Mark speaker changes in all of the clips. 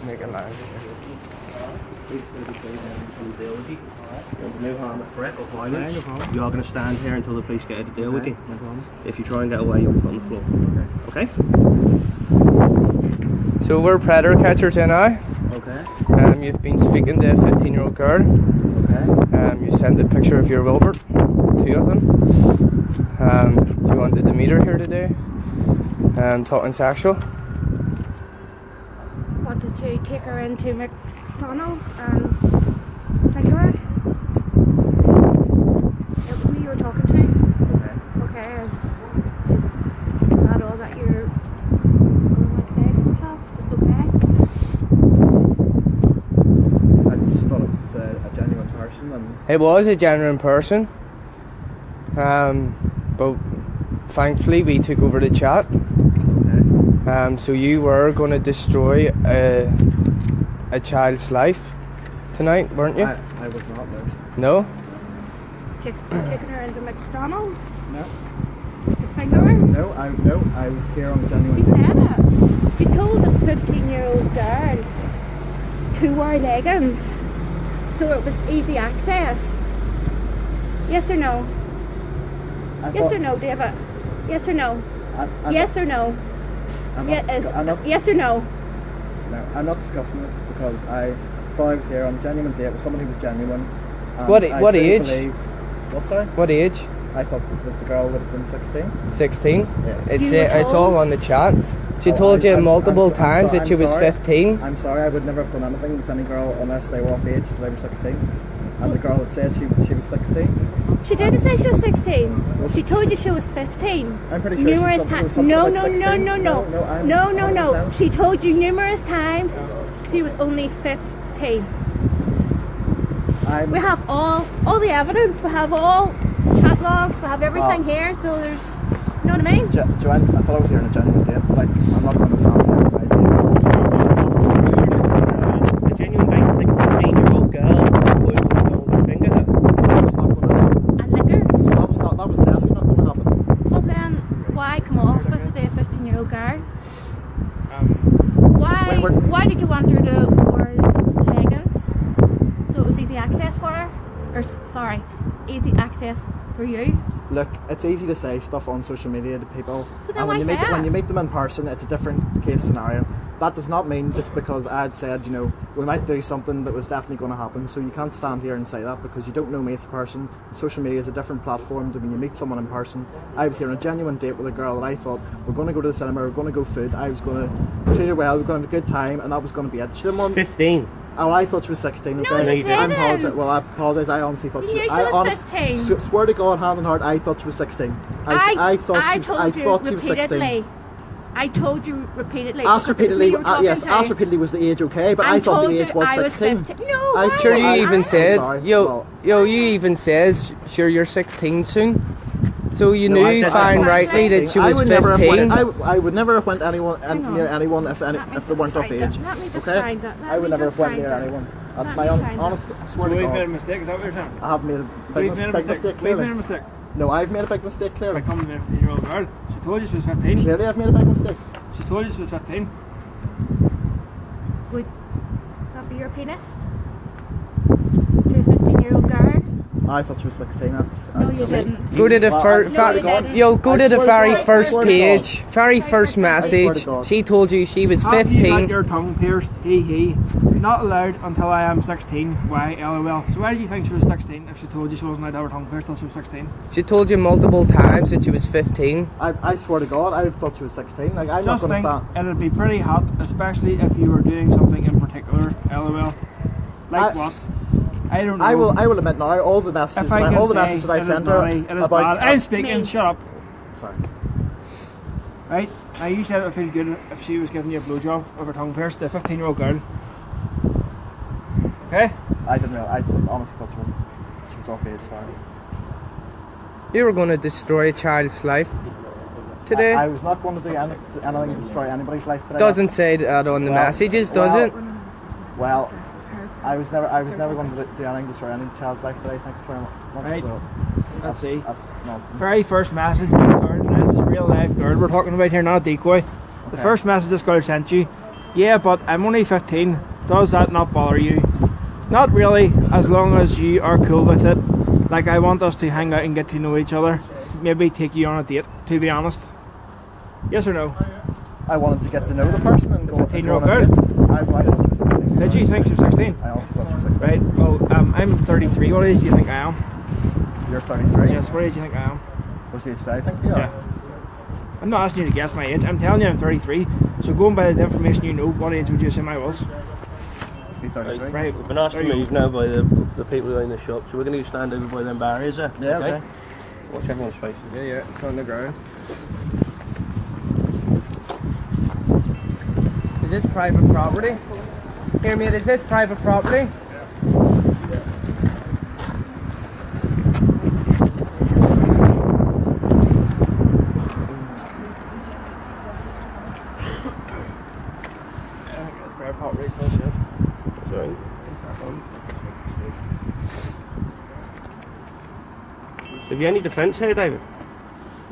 Speaker 1: make a line.
Speaker 2: No harm, correct? You are going to stand here until the police get out to deal with you. No problem. If you try and get away, you'll be put on the floor. Okay?
Speaker 1: So we're predator catchers here now.
Speaker 2: Okay.
Speaker 1: You've been speaking to a 15-year-old girl.
Speaker 2: Okay.
Speaker 1: You sent a picture of your Wilbert, 2 of them. You wanted to meet her here today. Talking sexual.
Speaker 3: Wanted to take her into McDonald's and finger her. It was me you were talking to. Okay. Is that all that you're going to say for yourself? Just okay?
Speaker 2: I just thought it was a genuine person. And
Speaker 1: It was a genuine person. But thankfully we took over the chat. So you were going to destroy a child's life tonight, weren't you?
Speaker 2: I was not, no.
Speaker 1: No?
Speaker 3: Taking her into McDonald's?
Speaker 2: No.
Speaker 3: To finger her?
Speaker 2: No, I was here on a genuine
Speaker 3: You said it. You told a 15-year-old girl to wear leggings, so it was easy access. Yes or no? Yes or no, David? Yes or no? Yes or no? Yes or no?
Speaker 2: No, I'm not discussing this because I thought I was here on a genuine date with someone who was genuine.
Speaker 1: What age?
Speaker 2: What, sorry?
Speaker 1: What age?
Speaker 2: I thought that the girl would have been 16.
Speaker 1: 16?
Speaker 2: Yeah.
Speaker 1: It's all on the chat. She told you multiple times that she was 15.
Speaker 2: I'm sorry, I would never have done anything with any girl unless they were off age because they were 16. And the girl had said she was 16.
Speaker 3: She didn't say she was 16. She told you she was 15.
Speaker 2: I'm pretty sure
Speaker 3: numerous times. No. She told you numerous times she was only 15. We have all the evidence. We have all chat logs. We have everything here. So there's, you know what I mean?
Speaker 2: Joanne, I thought I was here on a genuine date. Like, I'm not going to sound like
Speaker 4: a genuine date, like a 15-year-old girl.
Speaker 2: That was definitely not going to happen.
Speaker 3: Well then, why come off with a 15-year-old girl? Why did you want her to wear leggings? So it was easy access for her? Or sorry, easy access for you?
Speaker 2: Look, it's easy to say stuff on social media to people.
Speaker 3: So then
Speaker 2: and when
Speaker 3: why
Speaker 2: you meet them in person, it's a different case scenario. That does not mean just because I'd said, you know, we might do something that was definitely going to happen. So you can't stand here and say that because you don't know me as a person. Social media is a different platform to when you meet someone in person. I was here on a genuine date with a girl that I thought we're going to go to the cinema, we're going to go food. I was going to treat her well, we're going to have a good time, and that was going to be it. She didn't want
Speaker 4: 15.
Speaker 2: Oh, I thought she was 16.
Speaker 3: No, you didn't.
Speaker 2: I apologise. I honestly thought
Speaker 3: she was 15.
Speaker 2: Swear to God, hand on heart, I thought she was 16. I thought she was 16.
Speaker 3: I told you repeatedly.
Speaker 2: Asked repeatedly, yes, asked repeatedly was the age okay, but I thought the age was 16.
Speaker 3: No,
Speaker 2: I'm
Speaker 1: sure you even said,
Speaker 2: sorry.
Speaker 1: you even says, sure you're 16 soon. So you knew fine rightly that she was 15.
Speaker 2: I would never have went near anyone if they weren't of age. Okay? I would never have went near anyone. That's my honest swear to God.
Speaker 4: We've made a mistake, is that what you're saying?
Speaker 2: I have made a big mistake, clearly.
Speaker 4: We've made a mistake.
Speaker 2: No, I've made a big mistake, clearly.
Speaker 4: By coming to a 15-year-old girl. She told you she was 15.
Speaker 2: Clearly I've made a big mistake.
Speaker 4: She told you she was 15.
Speaker 3: Would that be your penis? To a 15-year-old girl?
Speaker 2: I thought she was 16.
Speaker 3: No, you didn't.
Speaker 1: Go to the first, go to the very first page, very first message. She told you she was 15.
Speaker 4: After you got your tongue pierced, he. Not allowed until I am 16. Why? LOL. So why did you think she was 16 if she told you she wasn't allowed to have her tongue pierced until she was 16?
Speaker 1: She told you multiple times that she was 15.
Speaker 2: I swear to God, I thought she was 16. Like, I'm
Speaker 4: just
Speaker 2: not going to stand.
Speaker 4: It'd be pretty hot, especially if you were doing something in particular. LOL. Like what? I don't know.
Speaker 2: I will admit now, all the messages that I sent her about.
Speaker 4: I'm speaking. Shut up.
Speaker 2: Sorry.
Speaker 4: Right? Now you said it would feel good if she was giving you a blowjob with her tongue pierced to a 15-year-old girl. Okay?
Speaker 2: I didn't know. I honestly thought she was off age. Sorry.
Speaker 1: You were going to destroy a child's life today.
Speaker 2: I was not going to do anything to destroy anybody's life today.
Speaker 1: Doesn't say that on the messages, does it?
Speaker 2: Well, I was never going to do anything to destroy any child's life today. Thanks very much.
Speaker 4: Right.
Speaker 2: So,
Speaker 4: let's see.
Speaker 2: That's nonsense.
Speaker 4: Very first message to the girl. This is a real live girl we're talking about here, not a decoy. The first message this girl sent you. Yeah, but I'm only 15. Does that not bother you? Not really, as long as you are cool with it. Like, I want us to hang out and get to know each other. Maybe take you on a date, to be honest. Yes or no?
Speaker 2: I wanted to get to know the person and go
Speaker 4: 15-year-old
Speaker 2: on a
Speaker 4: girl?
Speaker 2: date. I thought she was 16.
Speaker 4: Did you think she was 16?
Speaker 2: I also thought she was 16.
Speaker 4: Right, well, I'm 33. What age do you think I am?
Speaker 2: You're 33?
Speaker 4: Yes, what age do you think I am?
Speaker 2: What's the age do I think you are?
Speaker 4: Yeah. I'm not asking you to guess my age. I'm telling you I'm 33. So going by the information you know, what age would you assume I was?
Speaker 2: Be 33.
Speaker 4: Right.
Speaker 5: We've been asked to move now by the people in the shop, so we're going to stand over by them barriers there.
Speaker 2: Yeah, okay.
Speaker 5: Watch everyone's faces.
Speaker 1: Yeah, it's on the ground. Is this private property? Hear me, is this private property?
Speaker 5: Have you any defence here, David?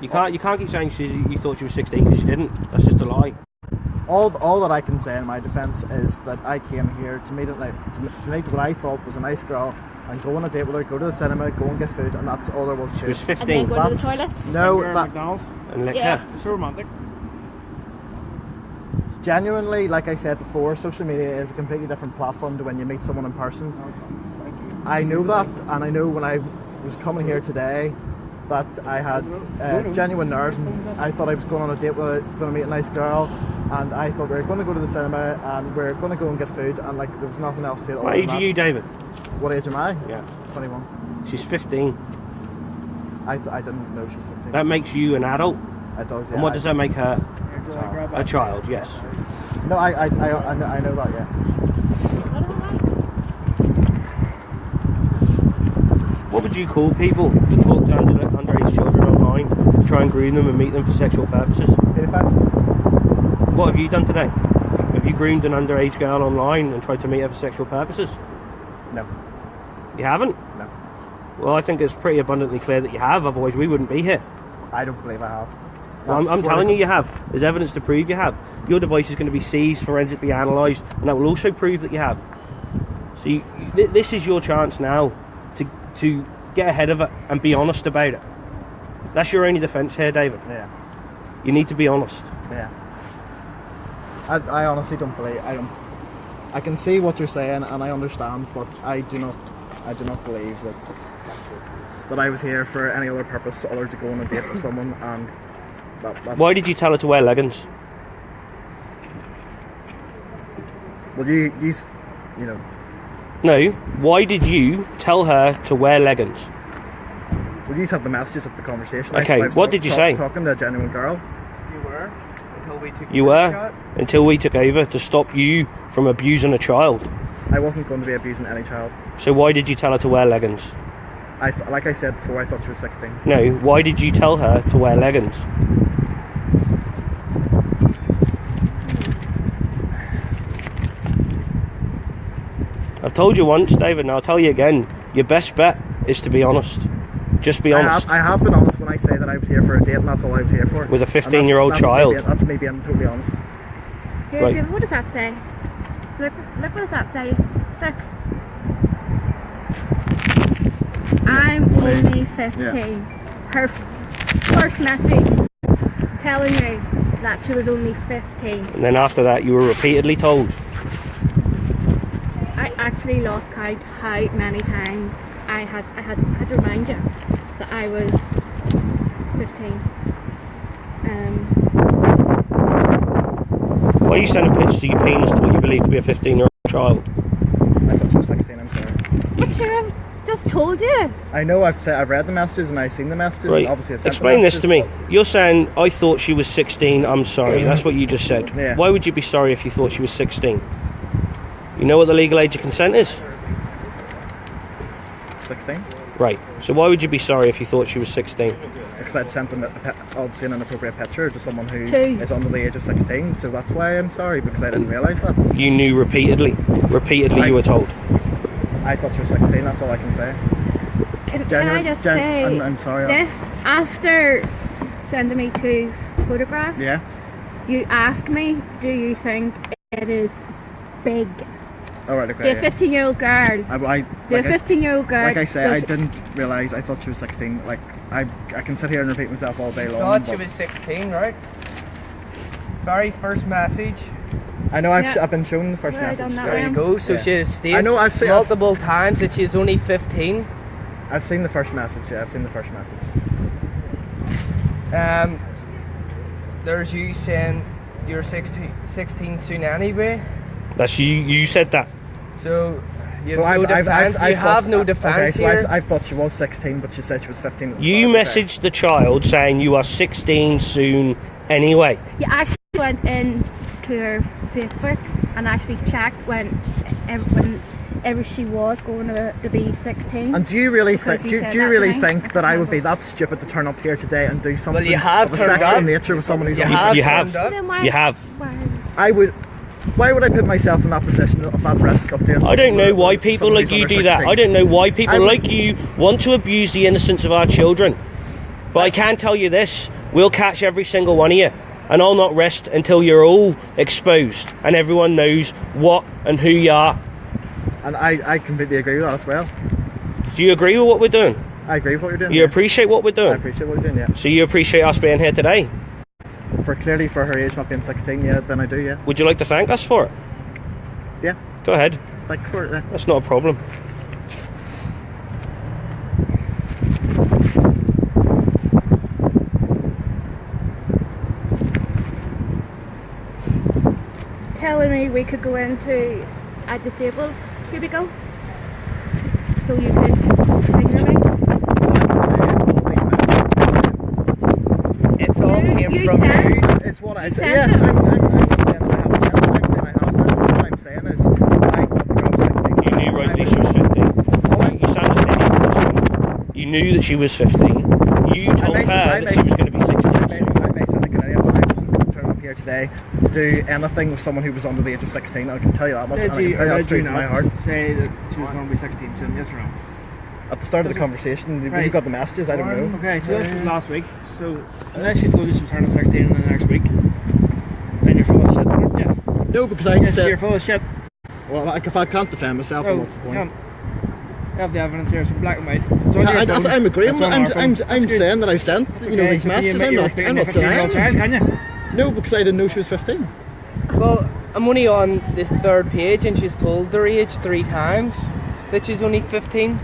Speaker 5: You can't keep saying you thought she was 16 because she didn't. That's just a lie.
Speaker 2: All that I can say in my defence is that I came here to meet what I thought was a nice girl and go on a date with her, go to the cinema, go and get food, and that's all there was to
Speaker 5: She was
Speaker 2: it.
Speaker 5: 15.
Speaker 3: And then go to the toilet.
Speaker 2: No,
Speaker 4: Burger,
Speaker 2: that
Speaker 4: McDonald's.
Speaker 5: And lick
Speaker 3: Yeah.
Speaker 5: her.
Speaker 4: It's so romantic.
Speaker 2: genuinely, like I said before, social media is a completely different platform to when you meet someone in person. I know that, and I know when I was coming here today that I had genuine nerves, and I thought I was going on a date with going to meet a nice girl, and I thought we were going to go to the cinema and we are going to go and get food, and like there was nothing else to it.
Speaker 5: What age are you, David?
Speaker 2: What age am I?
Speaker 5: Yeah.
Speaker 2: 21.
Speaker 5: She's 15.
Speaker 2: I didn't know she was 15.
Speaker 5: That makes you an adult.
Speaker 2: It does, yeah.
Speaker 5: And what does that make her?
Speaker 2: Child.
Speaker 5: A child, yes.
Speaker 2: No, I know that, yeah.
Speaker 5: What would you call people to talk to underage children online, to try and groom them and meet them for sexual purposes?
Speaker 2: Pedophiles?
Speaker 5: What have you done today? Have you groomed an underage girl online and tried to meet her for sexual purposes?
Speaker 2: No.
Speaker 5: You haven't?
Speaker 2: No.
Speaker 5: Well, I think it's pretty abundantly clear that you have, otherwise we wouldn't be here.
Speaker 2: I don't believe I have.
Speaker 5: Well, I'm telling you have. There's evidence to prove you have. Your device is going to be seized, forensically analysed, and that will also prove that you have. So this is your chance now to get ahead of it and be honest about it. That's your only defence here, David.
Speaker 2: Yeah.
Speaker 5: You need to be honest.
Speaker 2: Yeah. I honestly don't believe. I can see what you're saying and I understand, but I do not believe that I was here for any other purpose other to go on a date with someone. And that's,
Speaker 5: Why did you tell her to wear leggings?
Speaker 2: well, you know.
Speaker 5: No. Why did you tell her to wear leggings?
Speaker 2: Well, you have the messages of the conversation.
Speaker 5: Okay,
Speaker 2: I was
Speaker 5: what did you say?
Speaker 2: Talking to a genuine girl.
Speaker 1: You were until we took
Speaker 5: You
Speaker 1: over the
Speaker 5: were
Speaker 1: shot.
Speaker 5: until we took over to stop you from abusing a child.
Speaker 2: I wasn't going to be abusing any child.
Speaker 5: So why did you tell her to wear leggings?
Speaker 2: Like I said before, I thought she was 16.
Speaker 5: No. Why did you tell her to wear leggings? I've told you once, David, and I'll tell you again. Your best bet is to be honest. Just be honest.
Speaker 2: I have been honest when I say that I was here for a date, and that's all I was here for.
Speaker 5: With a
Speaker 2: And that's-
Speaker 5: 15-year-old
Speaker 2: that's
Speaker 5: child.
Speaker 2: That's me being totally honest.
Speaker 3: Here,
Speaker 5: Right.
Speaker 3: Jim, what does that say? Look, what does that say? Look. I'm only 15. Her first message telling me that she was only 15.
Speaker 5: And then after that, you were repeatedly told.
Speaker 3: I actually lost count how many times I had to remind you that I was 15.
Speaker 5: Why are you sending pictures of your penis to what you believe to be a 15-year-old child?
Speaker 2: I thought she was 16. I'm sorry.
Speaker 3: But sure, I've just told you.
Speaker 2: I know I've read the messages and I've seen the messages.
Speaker 5: Right.
Speaker 2: And obviously I sent
Speaker 5: Explain
Speaker 2: the
Speaker 5: this to
Speaker 2: messages,
Speaker 5: me. You're saying, I thought she was 16, I'm sorry. That's what you just said.
Speaker 2: Yeah.
Speaker 5: Why would you be sorry if you thought she was 16? You know what the legal age of consent is?
Speaker 2: 16.
Speaker 5: Right. So why would you be sorry if you thought she was 16?
Speaker 2: Because I'd sent them obviously an inappropriate picture to someone who
Speaker 3: True.
Speaker 2: is under the age of 16. So that's why I'm sorry, because I didn't realise that.
Speaker 5: You knew repeatedly. You were told.
Speaker 2: I thought she was 16. That's all I can say.
Speaker 3: Can I just say
Speaker 2: I'm sorry.
Speaker 3: this? After sending me 2 photographs,
Speaker 2: Yeah.
Speaker 3: You ask me, do you think it is big?
Speaker 2: All right, okay.
Speaker 3: The 15-year-old girl. The 15-year-old girl.
Speaker 2: Like I say, I didn't realise. I thought she was 16. Like I can sit here and repeat myself all day long.
Speaker 1: Thought she was 16, right? Very first message.
Speaker 2: I know I've been shown the first
Speaker 3: Right,
Speaker 2: message.
Speaker 3: on that
Speaker 1: There you go. So she has stated
Speaker 2: I know, I've seen
Speaker 1: multiple times that she's only 15.
Speaker 2: I've seen the first message. Yeah, I've seen the first message.
Speaker 1: There's you saying you're 16 soon anyway.
Speaker 5: That's you said that.
Speaker 1: So you have no defence. You have no defence
Speaker 2: here.
Speaker 1: here.
Speaker 2: I thought she was 16, but she said she was 15 at the
Speaker 5: You
Speaker 2: start.
Speaker 5: messaged the child saying you are 16 soon anyway.
Speaker 3: You actually went in to her Facebook and actually checked whenever she was going to be 16.
Speaker 2: And do you really
Speaker 3: Because
Speaker 2: think?
Speaker 3: you
Speaker 2: Do
Speaker 3: said
Speaker 2: you
Speaker 3: that
Speaker 2: really
Speaker 3: to me.
Speaker 2: think that I would be that stupid to turn up here today and do something
Speaker 1: you have
Speaker 2: of a
Speaker 1: turned
Speaker 2: sexual
Speaker 1: up.
Speaker 2: nature with someone who's
Speaker 1: You
Speaker 2: only
Speaker 1: have
Speaker 2: 16?
Speaker 5: You have.
Speaker 1: turned up.
Speaker 3: Then why-
Speaker 5: You have.
Speaker 3: why-
Speaker 2: I would. Why would I put myself in that position of that risk of doing?
Speaker 5: I don't
Speaker 2: something
Speaker 5: know
Speaker 2: with
Speaker 5: why people
Speaker 2: someone
Speaker 5: like
Speaker 2: who's
Speaker 5: you
Speaker 2: under
Speaker 5: do that.
Speaker 2: 16?
Speaker 5: I don't know why people
Speaker 2: I would-
Speaker 5: like you want to abuse the innocence of our children. But I can tell you this, we'll catch every single one of you. And I'll not rest until you're all exposed and everyone knows what and who you are.
Speaker 2: And I completely agree with that as well.
Speaker 5: Do you agree with what we're doing?
Speaker 2: I agree with what you're doing.
Speaker 5: You
Speaker 2: yeah.
Speaker 5: appreciate what we're
Speaker 2: I
Speaker 5: doing?
Speaker 2: appreciate what you're doing. Yeah.
Speaker 5: So you appreciate us being here today?
Speaker 2: Clearly for her age not being 16, yeah, then I do. Yeah.
Speaker 5: Would you like to thank us for it?
Speaker 2: Yeah.
Speaker 5: Go ahead.
Speaker 2: Thank you for it. Yeah.
Speaker 5: That's not a problem.
Speaker 3: Telling me we could go into a disabled cubicle so you could finger me.
Speaker 1: It's all came
Speaker 3: You
Speaker 1: from
Speaker 3: said-
Speaker 1: you.
Speaker 2: It's what I
Speaker 3: You
Speaker 2: say.
Speaker 3: said
Speaker 2: Yeah,
Speaker 3: that.
Speaker 2: I'm not saying that I haven't said it. I'm saying I have said it. What I'm saying is, I thought the girl was 16.
Speaker 5: You knew rightly she was 15. You sounded like you knew that she was 15. You told her that she was going to be 16.
Speaker 2: I may sound like an idiot, but I wasn't turning up here today to do anything with someone who was under the age of 16. I can tell you that much, and I can tell you that straight from my heart.
Speaker 4: Say that she was going to be 16 soon, yes or no?
Speaker 2: At the start of the conversation, when
Speaker 4: Right.
Speaker 2: you got the messages, I don't know.
Speaker 4: Okay, so this was last week. So unless she told you she was turning 16 in the next week, then you're full of shit, aren't you?
Speaker 2: No, because I
Speaker 4: Yes,
Speaker 2: said,
Speaker 4: you're full of shit.
Speaker 2: well, if I can't defend myself, then
Speaker 4: No,
Speaker 2: what's the
Speaker 4: you
Speaker 2: point?
Speaker 4: can't. You have the evidence here, it's in black and white. It's on your
Speaker 2: I,
Speaker 4: phone.
Speaker 2: I'm agreeing.
Speaker 4: It's on our phone.
Speaker 2: I'm
Speaker 4: That's good.
Speaker 2: saying that I've sent
Speaker 4: It's
Speaker 2: you know
Speaker 4: okay,
Speaker 2: these
Speaker 4: so can you
Speaker 2: messages.
Speaker 4: admit you were
Speaker 2: I'm
Speaker 4: speaking
Speaker 2: not
Speaker 4: to a 15-year-old child,
Speaker 2: denying.
Speaker 4: can you?
Speaker 2: No, because I didn't know she was 15.
Speaker 1: Well, I'm only on this third page and she's told her age 3 times that she's only 15.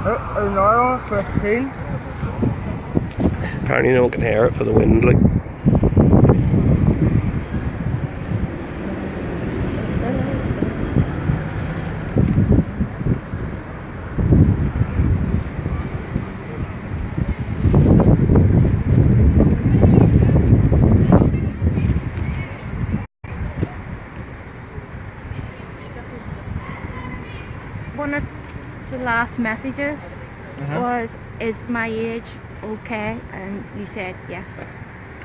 Speaker 1: No, 15.
Speaker 5: Apparently no one can hear it for the wind. Like.
Speaker 3: One of the last messages was, "Is my age okay?" And you said yes.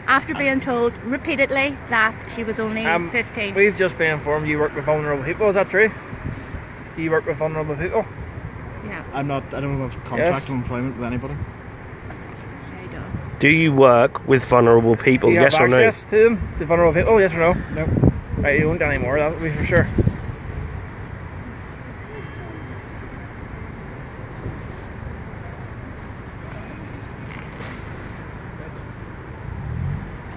Speaker 3: After being told repeatedly that she was only 15.
Speaker 4: We've just been informed you work with vulnerable people, is that true? Do you work with vulnerable people?
Speaker 3: Yeah,
Speaker 2: I don't have a contract
Speaker 4: Yes.
Speaker 2: of employment with anybody.
Speaker 3: she does.
Speaker 5: Do you work with vulnerable people?
Speaker 4: Do you
Speaker 5: Yes
Speaker 4: have
Speaker 5: or no?
Speaker 4: access to them, to vulnerable people? Yes or no?
Speaker 2: No.
Speaker 4: Right, you won't anymore, that would be for sure.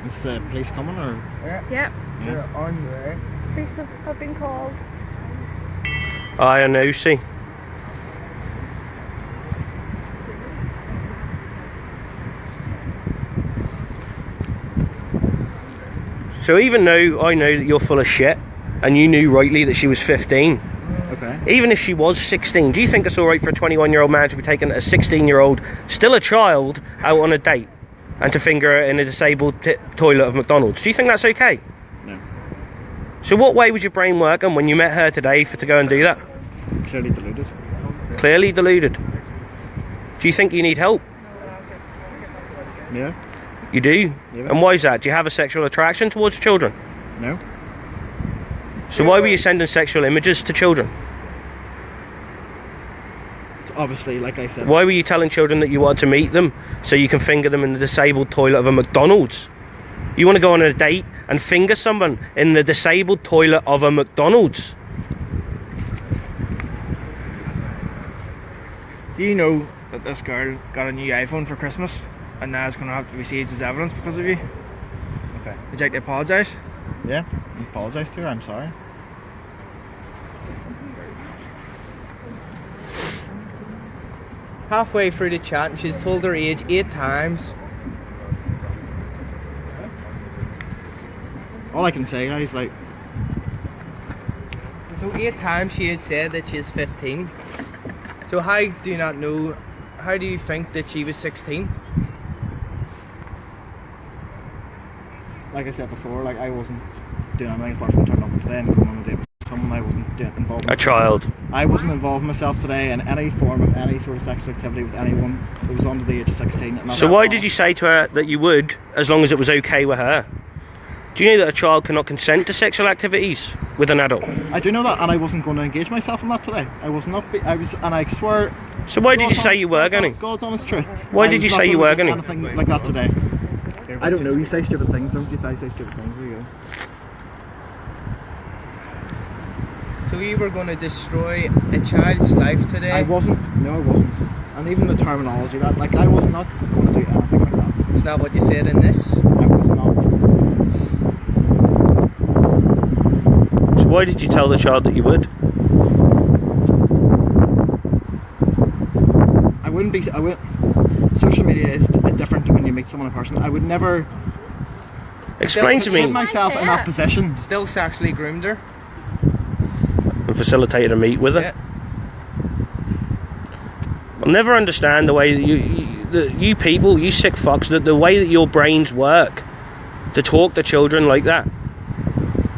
Speaker 2: Is the police coming or?
Speaker 3: Yep,
Speaker 1: You're on there.
Speaker 3: police have been called.
Speaker 5: I know, see. So even though I know that you're full of shit, and you knew rightly that she was 15,
Speaker 2: Okay.
Speaker 5: even if she was 16, do you think it's alright for a 21-year-old man to be taking a 16-year-old, still a child, out on a date, and to finger her in a disabled toilet of McDonald's? Do you think that's okay?
Speaker 2: No.
Speaker 5: So what way was your brain working when you met her today to go and do that?
Speaker 2: Clearly deluded.
Speaker 5: Clearly deluded. Do you think you need help?
Speaker 2: Yeah.
Speaker 5: You do?
Speaker 2: Yeah.
Speaker 5: And why is that? Do you have a sexual attraction towards children?
Speaker 2: No.
Speaker 5: So why were you sending sexual images to children?
Speaker 2: Obviously, like I said.
Speaker 5: Why were you telling children that you wanted to meet them so you can finger them in the disabled toilet of a McDonald's? You want to go on a date and finger someone in the disabled toilet of a McDonald's?
Speaker 4: Do you know that this girl got a new iPhone for Christmas and now it's going to have to be seized as evidence because of you?
Speaker 2: Okay.
Speaker 4: Would you like to apologise?
Speaker 2: Yeah, I apologise to her, I'm sorry.
Speaker 1: Halfway through the chat, and she's told her age 8 times.
Speaker 2: All I can say, guys, like,
Speaker 1: So 8 times she has said that she's 15. So how do you not know? How do you think that she was 16?
Speaker 2: like I said before, like, I wasn't doing anything apart from turning up today and going on a date with someone. I wasn't involved.
Speaker 5: A child.
Speaker 2: I wasn't involved myself today in any form of any sort of sexual activity with anyone who was under the age of 16. And
Speaker 5: So why did you say to her that you would, as long as it was okay with her? Do you know that a child cannot consent to sexual activities with an adult?
Speaker 2: I do know that, and I wasn't going to engage myself in that today. I was not. I was, and I swear.
Speaker 5: So why did you say you were going to?
Speaker 2: God's honest truth.
Speaker 5: Why
Speaker 2: I
Speaker 5: did
Speaker 2: was
Speaker 5: you
Speaker 2: not
Speaker 5: say you
Speaker 2: gonna
Speaker 5: were
Speaker 2: do
Speaker 5: gonna?
Speaker 2: anything like that today? I don't know. You say stupid things, don't you? Say stupid things. There you go.
Speaker 1: So you were going to destroy a child's life today?
Speaker 2: I wasn't. No, I wasn't. And even the terminology, that, like, I was not going to do anything like that.
Speaker 1: It's not what you said in this.
Speaker 2: I was not.
Speaker 5: So why did you tell the child that you would?
Speaker 2: I wouldn't be. I would. Social media is different when you meet someone in person. I would never
Speaker 5: Explain to
Speaker 2: put
Speaker 5: me.
Speaker 2: myself in that position.
Speaker 1: Still sexually groomed her?
Speaker 5: And facilitated a meet with her.
Speaker 1: Yeah.
Speaker 5: I'll never understand the way that you people, you sick fucks, the way that your brains work to talk to children like that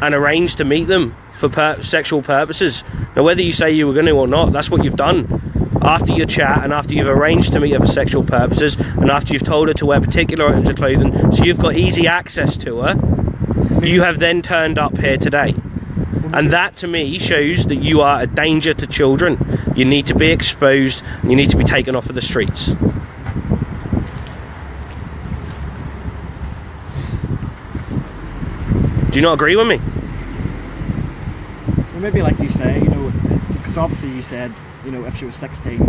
Speaker 5: and arrange to meet them for sexual purposes. Now, whether you say you were going to or not, that's what you've done. After your chat and after you've arranged to meet her for sexual purposes and after you've told her to wear particular items of clothing so you've got easy access to her, you have then turned up here today. And that to me shows that you are a danger to children. You need to be exposed and you need to be taken off of the streets. Do you not agree with me?
Speaker 2: Well, maybe like you say, you know, because obviously you said, you know, if she was 16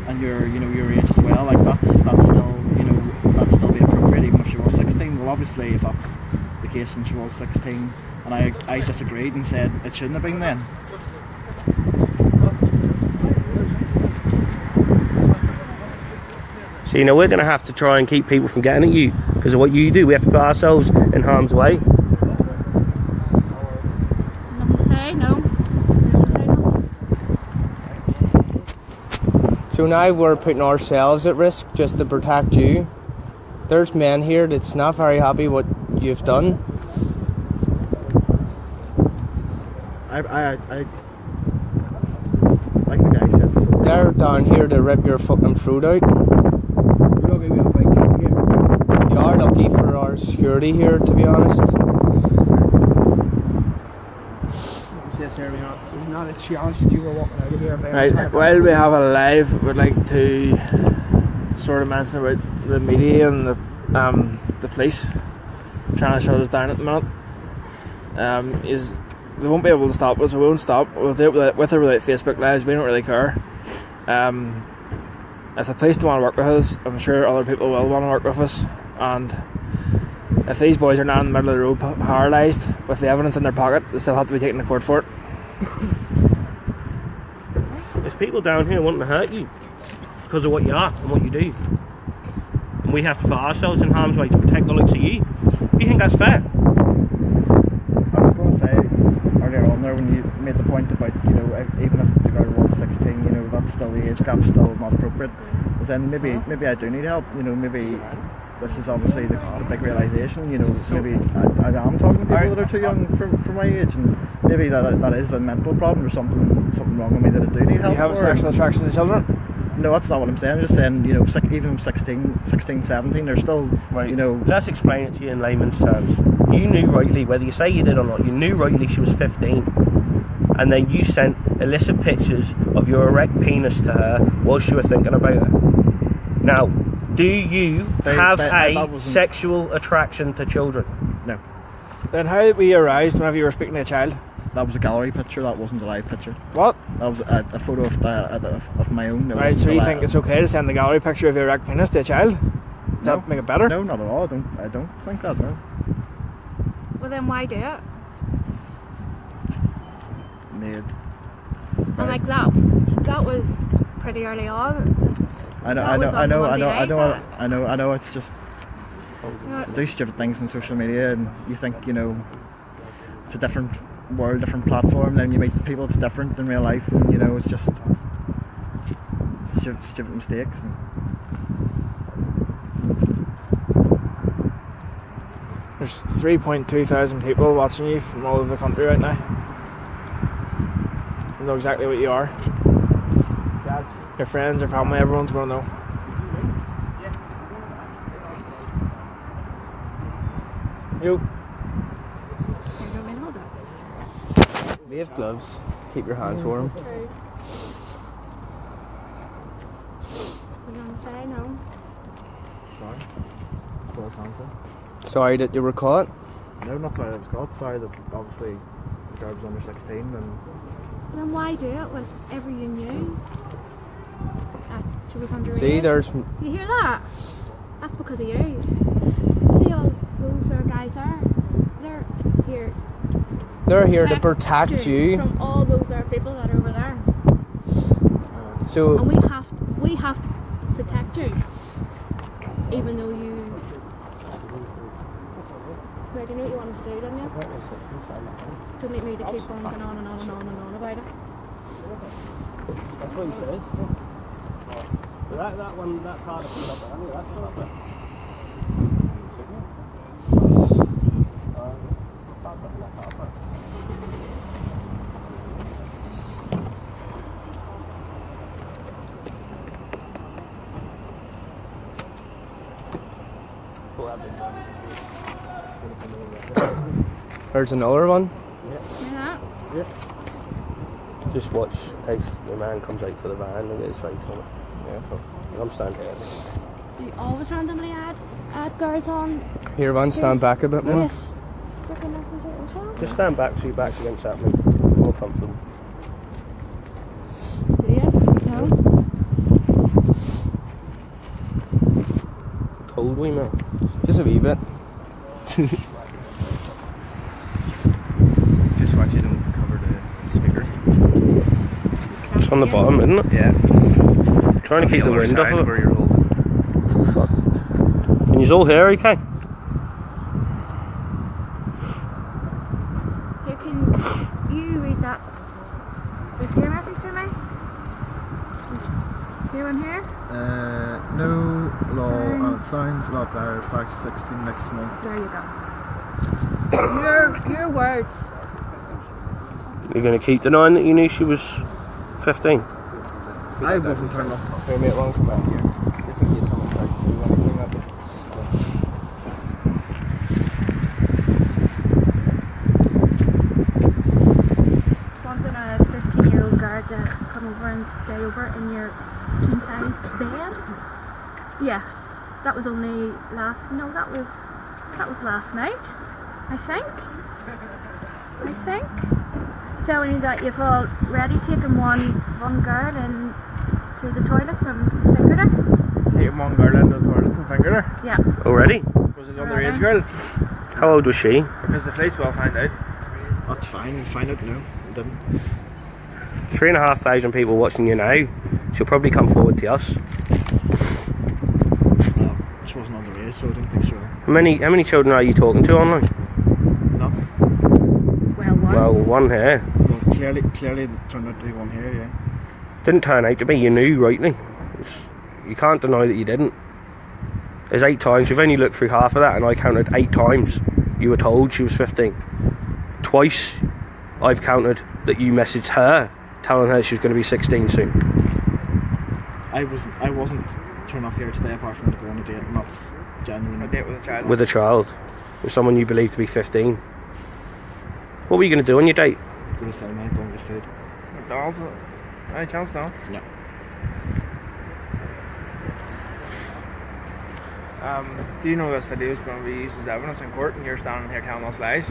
Speaker 2: and you're, you know, your age as well, like that's still, you know, that'd still be appropriate even if she was 16. Well, obviously if that's the case and she was 16 and I disagreed and said it shouldn't have been then.
Speaker 5: So, you know, we're going to have to try and keep people from getting at you because of what you do. We have to put ourselves in harm's way.
Speaker 3: Nothing to say, no. Nothing to say, no.
Speaker 1: So now we're putting ourselves at risk just to protect you. There's men here that's not very happy what you've done.
Speaker 2: Like the guy said before.
Speaker 1: They're down here to rip your fucking throat out. You are lucky for our security here, to be honest.
Speaker 6: There's not a chance that you were walking out of here.
Speaker 4: Right, while we have it live, we'd like to sort of mention about the media and the police trying to shut us down at the minute. They won't be able to stop us. We won't stop. We'll do it with or without Facebook Lives. We don't really care. If the police don't want to work with us, I'm sure other people will want to work with us. And if these boys are now in the middle of the road paralysed with the evidence in their pocket, they still have to be taken to court for it.
Speaker 5: There's people down here wanting to hurt you because of what you are and what you do. And we have to put ourselves in harm's way to protect the likes of you. Do you think that's fair?
Speaker 2: I was going to say earlier on there when you made the point about, you know, even if the girl was 16, you know, that's still the age gap, still not appropriate. Because then maybe I do need help, you know, maybe this is obviously the big realisation, you know, maybe I am talking to people that are too young for my age, and maybe that is a mental problem or something wrong with me that I do need help.
Speaker 4: Do you have a sexual attraction to children?
Speaker 2: No, that's not what I'm saying. I'm just saying, you know, even 16, 17, they're still,
Speaker 5: Right.
Speaker 2: you know...
Speaker 5: Let's explain it to you in layman's terms. You knew rightly, whether you say you did or not, you knew rightly she was 15. And then you sent illicit pictures of your erect penis to her whilst you were thinking about her. Now, Do you have
Speaker 2: that
Speaker 5: a
Speaker 2: wasn't-
Speaker 5: sexual attraction to children?
Speaker 2: No.
Speaker 4: Then how did we arise whenever you were speaking to a child?
Speaker 2: That was a gallery picture, that wasn't a live picture.
Speaker 4: What?
Speaker 2: That was a photo of my own. It
Speaker 4: Right,
Speaker 2: wasn't
Speaker 4: so
Speaker 2: a
Speaker 4: you
Speaker 2: li-
Speaker 4: think it's okay to send a gallery picture of your erect penis to a child? Does
Speaker 2: No.
Speaker 4: that make it better?
Speaker 2: No, not at all. I don't think that, no.
Speaker 3: Well, then why do it?
Speaker 2: Made.
Speaker 3: And like that was pretty early on.
Speaker 2: I know,
Speaker 3: That
Speaker 2: I
Speaker 3: was
Speaker 2: know,
Speaker 3: on
Speaker 2: I
Speaker 3: the
Speaker 2: know, I
Speaker 3: Monday
Speaker 2: know,
Speaker 3: night,
Speaker 2: I know. It's just
Speaker 3: You know,
Speaker 2: do stupid things on social media, and you think it's a different world, different platform. Then you meet people that's different in real life, and it's just stupid mistakes.
Speaker 4: There's 3.2 thousand people watching you from all over the country right now. They know exactly what you are. Your friends, your family, everyone's going to know. You.
Speaker 1: We have gloves. Keep your hands warm.
Speaker 3: True. What do you want to say? No.
Speaker 2: Sorry. That's all I can say.
Speaker 1: Sorry that you were caught.
Speaker 2: No, not sorry that it was caught. Sorry that obviously the girl was under 16 and
Speaker 3: Then why do it whenever you knew that she was underage?
Speaker 1: See, there's
Speaker 3: You hear that? That's because of you. See all those there guys are? They're here
Speaker 1: to protect you.
Speaker 3: from all those there people that are over there.
Speaker 1: So
Speaker 3: And we have to protect you. Even though you Right, you know what you wanted to do, didn't you? Don't need me to keep on going on and on and on and on about it.
Speaker 5: That's what he said. That one, that part of it up there, anyway, that's not up there.
Speaker 1: there's another one.
Speaker 3: Yeah.
Speaker 5: Just watch in case your man comes out for the van and get his face on it. Yeah, cool. I'm standing here.
Speaker 3: Do you always randomly add guards on?
Speaker 1: Here, one, stand back a bit more.
Speaker 3: Yes.
Speaker 5: Just stand back so your back's against that, mate. More comfortable.
Speaker 3: Do you? No.
Speaker 5: Cold we, man.
Speaker 1: Just a wee bit. Just watch you don't cover the speaker.
Speaker 5: It's on the bottom, isn't it?
Speaker 1: Yeah.
Speaker 5: Trying to keep the wind off of it.
Speaker 1: Where you're holding.
Speaker 5: And you're all here, okay?
Speaker 3: Here, can you read that? Is your message to me? Here and here?
Speaker 2: no law, and it sounds a lot better. 5 to 16 next month.
Speaker 3: There you go. Your words.
Speaker 5: You're going to keep denying that you knew she was 15?
Speaker 2: I wasn't turned off.
Speaker 1: Here, mate, one, come back here. Just in case someone tries to do anything up.
Speaker 3: Wanting a 15-year-old guard to come over and stay over in your king-size bed? Yes. That was only last... No, that was last night, I think. Telling you that you've already taken one girl in to the toilets and fingered her.
Speaker 4: Taking one girl into the toilets and fingered her.
Speaker 3: Yeah.
Speaker 5: Already?
Speaker 4: Was it an underage girl?
Speaker 5: How old was she?
Speaker 4: Because the police will find out.
Speaker 2: That's fine. We'll find out now. We didn't.
Speaker 5: 3,500 people watching you now. She'll probably come forward to us.
Speaker 2: Well, she wasn't underage, so I don't think so.
Speaker 5: How many children are you talking to online?
Speaker 2: No.
Speaker 3: Well, one.
Speaker 5: Well, one here.
Speaker 2: Well, clearly it turned out to be one here, yeah.
Speaker 5: Didn't turn out to be. You knew rightly. You can't deny that you didn't. There's 8 times. You've only looked through half of that, and I counted 8 times you were told she was 15. Twice I've counted that you messaged her telling her she was going to be 16 soon.
Speaker 2: I wasn't turned off here today apart from to go on a date, and that's genuine.
Speaker 4: A date with a child.
Speaker 5: With a child. With someone you believe to be 15. What were you going to do on your date?
Speaker 2: Go to cinema, go and get food.
Speaker 4: McDonald's? Any chance now?
Speaker 2: No.
Speaker 4: Do you know this video is going to be used as evidence in court and you're standing here telling us lies?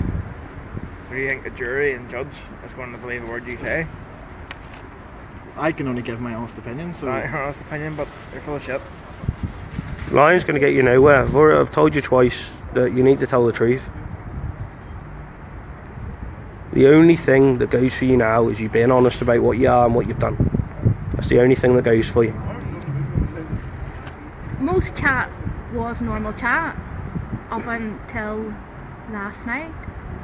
Speaker 4: Do you think the jury and judge is going to believe a word you say?
Speaker 2: I can only give my honest opinion. So
Speaker 4: It's not your honest opinion, but you're full of shit.
Speaker 5: Lying's going to get you nowhere. I've told you twice that you need to tell the truth. The only thing that goes for you now is you being honest about what you are and what you've done. That's the only thing that goes for you.
Speaker 3: Most chat was normal chat up until last night,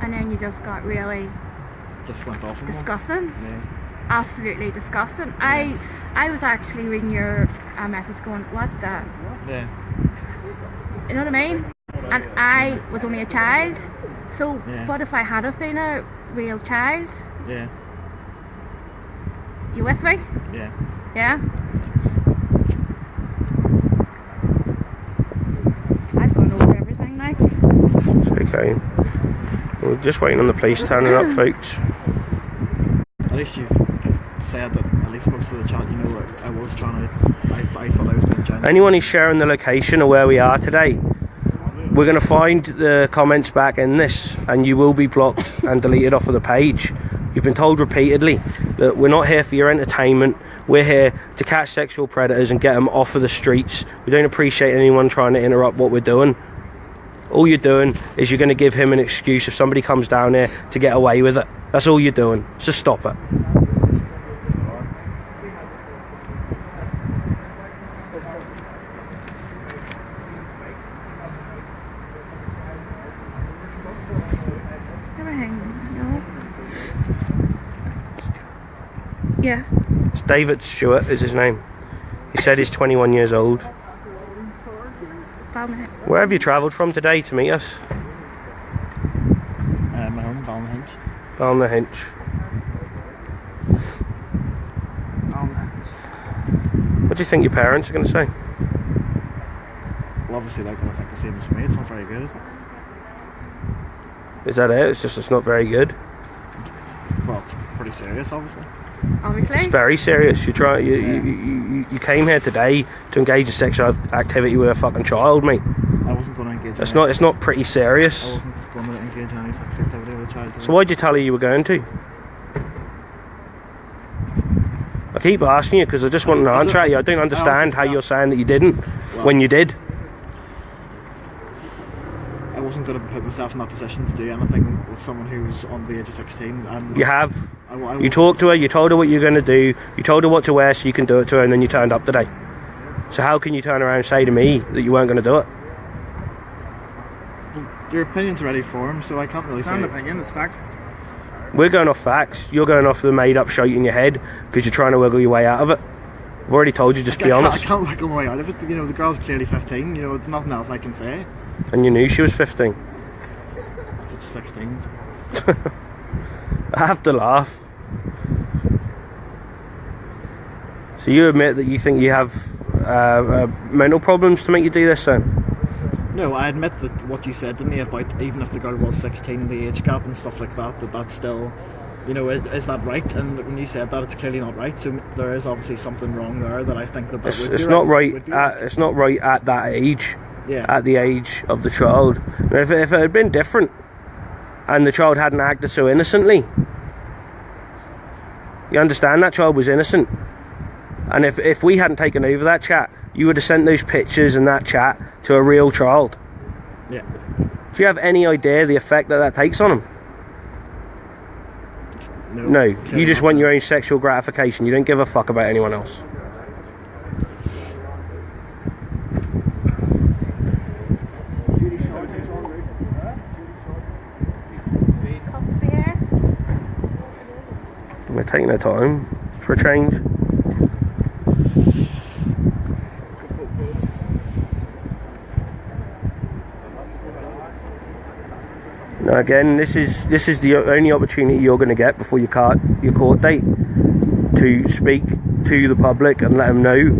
Speaker 3: and then you just got really
Speaker 2: just went off.
Speaker 3: disgusting.
Speaker 2: Yeah.
Speaker 3: Absolutely disgusting. I was actually reading your message going, what the?
Speaker 2: Yeah.
Speaker 3: You know what I mean? And I was only a child, so
Speaker 2: Yeah.
Speaker 3: what if I had have been a real child?
Speaker 2: Yeah.
Speaker 3: You with me?
Speaker 2: Yeah.
Speaker 3: Yeah? I've gone over everything now.
Speaker 5: It's okay. We're just waiting on the police turning up, folks.
Speaker 2: At least you've said that at least most of the chat, you know, I was trying to, I thought I was being genuine.
Speaker 5: Anyone who's sharing the location of where we are today, we're going to find the comments back in this and you will be blocked and deleted off of the page. You've been told repeatedly that we're not here for your entertainment. We're here to catch sexual predators and get them off of the streets. We don't appreciate anyone trying to interrupt what we're doing. All you're doing is you're going to give him an excuse if somebody comes down here to get away with it. That's all you're doing. So stop it.
Speaker 3: Yeah.
Speaker 5: It's David Stewart is his name. He said he's 21 years old.
Speaker 3: Ballynahinch.
Speaker 5: Where have you travelled from today to meet us?
Speaker 2: My home, Ballynahinch.
Speaker 5: Ballynahinch. What do you think your parents are going to say?
Speaker 2: Well, obviously they're going to think the same as me. It's not very good, is it?
Speaker 5: Is that it? It's just it's not very good.
Speaker 2: Well, it's pretty serious, obviously.
Speaker 3: Obviously.
Speaker 5: It's very serious. You came here today to engage in sexual activity with a fucking child, mate.
Speaker 2: I wasn't going to engage.
Speaker 5: It's not pretty serious.
Speaker 2: I wasn't going to engage in any sexual activity with a child.
Speaker 5: So why'd you tell her you were going to? I keep asking you because I just want an answer at you. I don't understand how you're saying that you didn't when you did.
Speaker 2: I wasn't going to put myself in that position to do anything with someone who's on the age of 16. And
Speaker 5: You have.
Speaker 2: I
Speaker 5: You talked to her, you told her what you were going to do, you told her what to wear so you can do it to her, and then you turned up today. So how can you turn around and say to me that you weren't going to do it?
Speaker 2: Your opinion's already formed, so I can't really
Speaker 4: It's
Speaker 2: say.
Speaker 4: not an opinion, it's fact.
Speaker 5: We're going off facts, you're going off the made up shite in your head because you're trying to wiggle your way out of it. I've already told you, just be honest.
Speaker 2: I can't wiggle my way out of it. You know, the girl's clearly 15, you know, there's nothing else I can say.
Speaker 5: And you knew she was 15.
Speaker 2: It's 16.
Speaker 5: I have to laugh. So you admit that you think you have mental problems to make you do this then?
Speaker 2: No, I admit that what you said to me about even if the girl was 16, the age gap and stuff like that, that's still, you know, is that right? And when you said that, it's clearly not right. So there is obviously something wrong there that I think that would be
Speaker 5: It's not right.
Speaker 2: would be right.
Speaker 5: It's not right at that age.
Speaker 2: Yeah.
Speaker 5: At the age of the child. Now, if it had been different, and the child hadn't acted so innocently, you understand that child was innocent. And if we hadn't taken over that chat, you would have sent those pictures and that chat to a real child.
Speaker 2: Yeah.
Speaker 5: Do you have any idea the effect that takes on them? No, you just want your own sexual gratification. You don't give a fuck about anyone else. They're taking their time for a change. Now again, this is the only opportunity you're going to get before your court date to speak to the public and let them know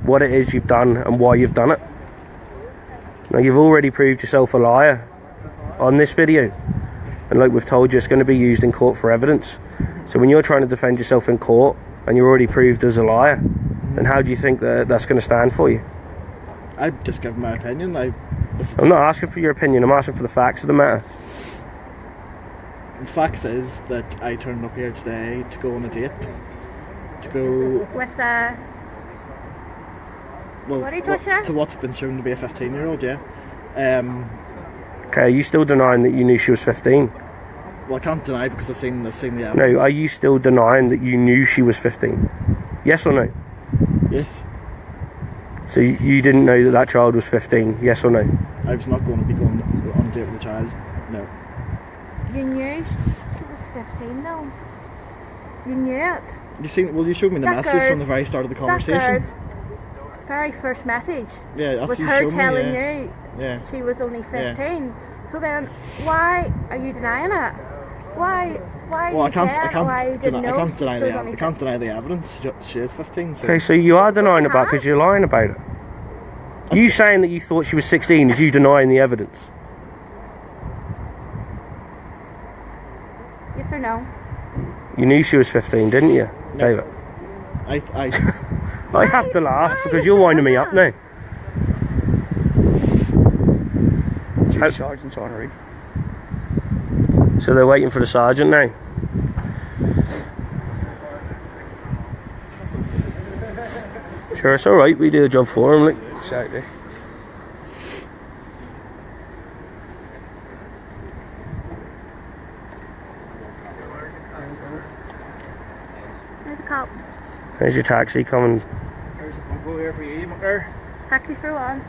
Speaker 5: what it is you've done and why you've done it. Now you've already proved yourself a liar on this video, and like we've told you, it's going to be used in court for evidence. So when you're trying to defend yourself in court and you're already proved as a liar, then how do you think that that's going to stand for you?
Speaker 2: I've just given my opinion.
Speaker 5: I'm not asking for your opinion, I'm asking for the facts of the matter.
Speaker 2: The fact is that I turned up here today to go on a date. To go...
Speaker 3: With
Speaker 2: to what's been shown to be a 15-year-old, yeah.
Speaker 5: Okay, are you still denying that you knew she was 15?
Speaker 2: Well, I can't deny because I've seen the evidence.
Speaker 5: No, are you still denying that you knew she was 15? Yes or no?
Speaker 2: Yes.
Speaker 3: Oh.
Speaker 5: So you didn't know that child was 15, yes or no?
Speaker 2: I was not going to be going on a date with a child, no.
Speaker 3: You knew she was 15 though. You knew it.
Speaker 2: You showed me the message from the very start of the conversation.
Speaker 3: That very first message was her telling you she was only 15. Yeah. So then, why are you denying it? Why?
Speaker 2: Well, I can't deny the evidence. She is 15. So.
Speaker 5: Okay, so you are denying about because you're lying about it. You saying that you thought she was 16 is you denying the evidence.
Speaker 3: Yes or no?
Speaker 5: You knew she was 15, didn't you,
Speaker 2: no.
Speaker 5: David?
Speaker 2: I
Speaker 5: have to laugh because you're winding me up now.
Speaker 6: Sergeant's on read.
Speaker 5: So they're waiting for the sergeant now. Sure, it's alright, we do a job for him, like.
Speaker 6: Exactly.
Speaker 3: There's the cops.
Speaker 5: There's your taxi coming.
Speaker 4: There's a bumpo here for you, mucker.
Speaker 3: Taxi for one.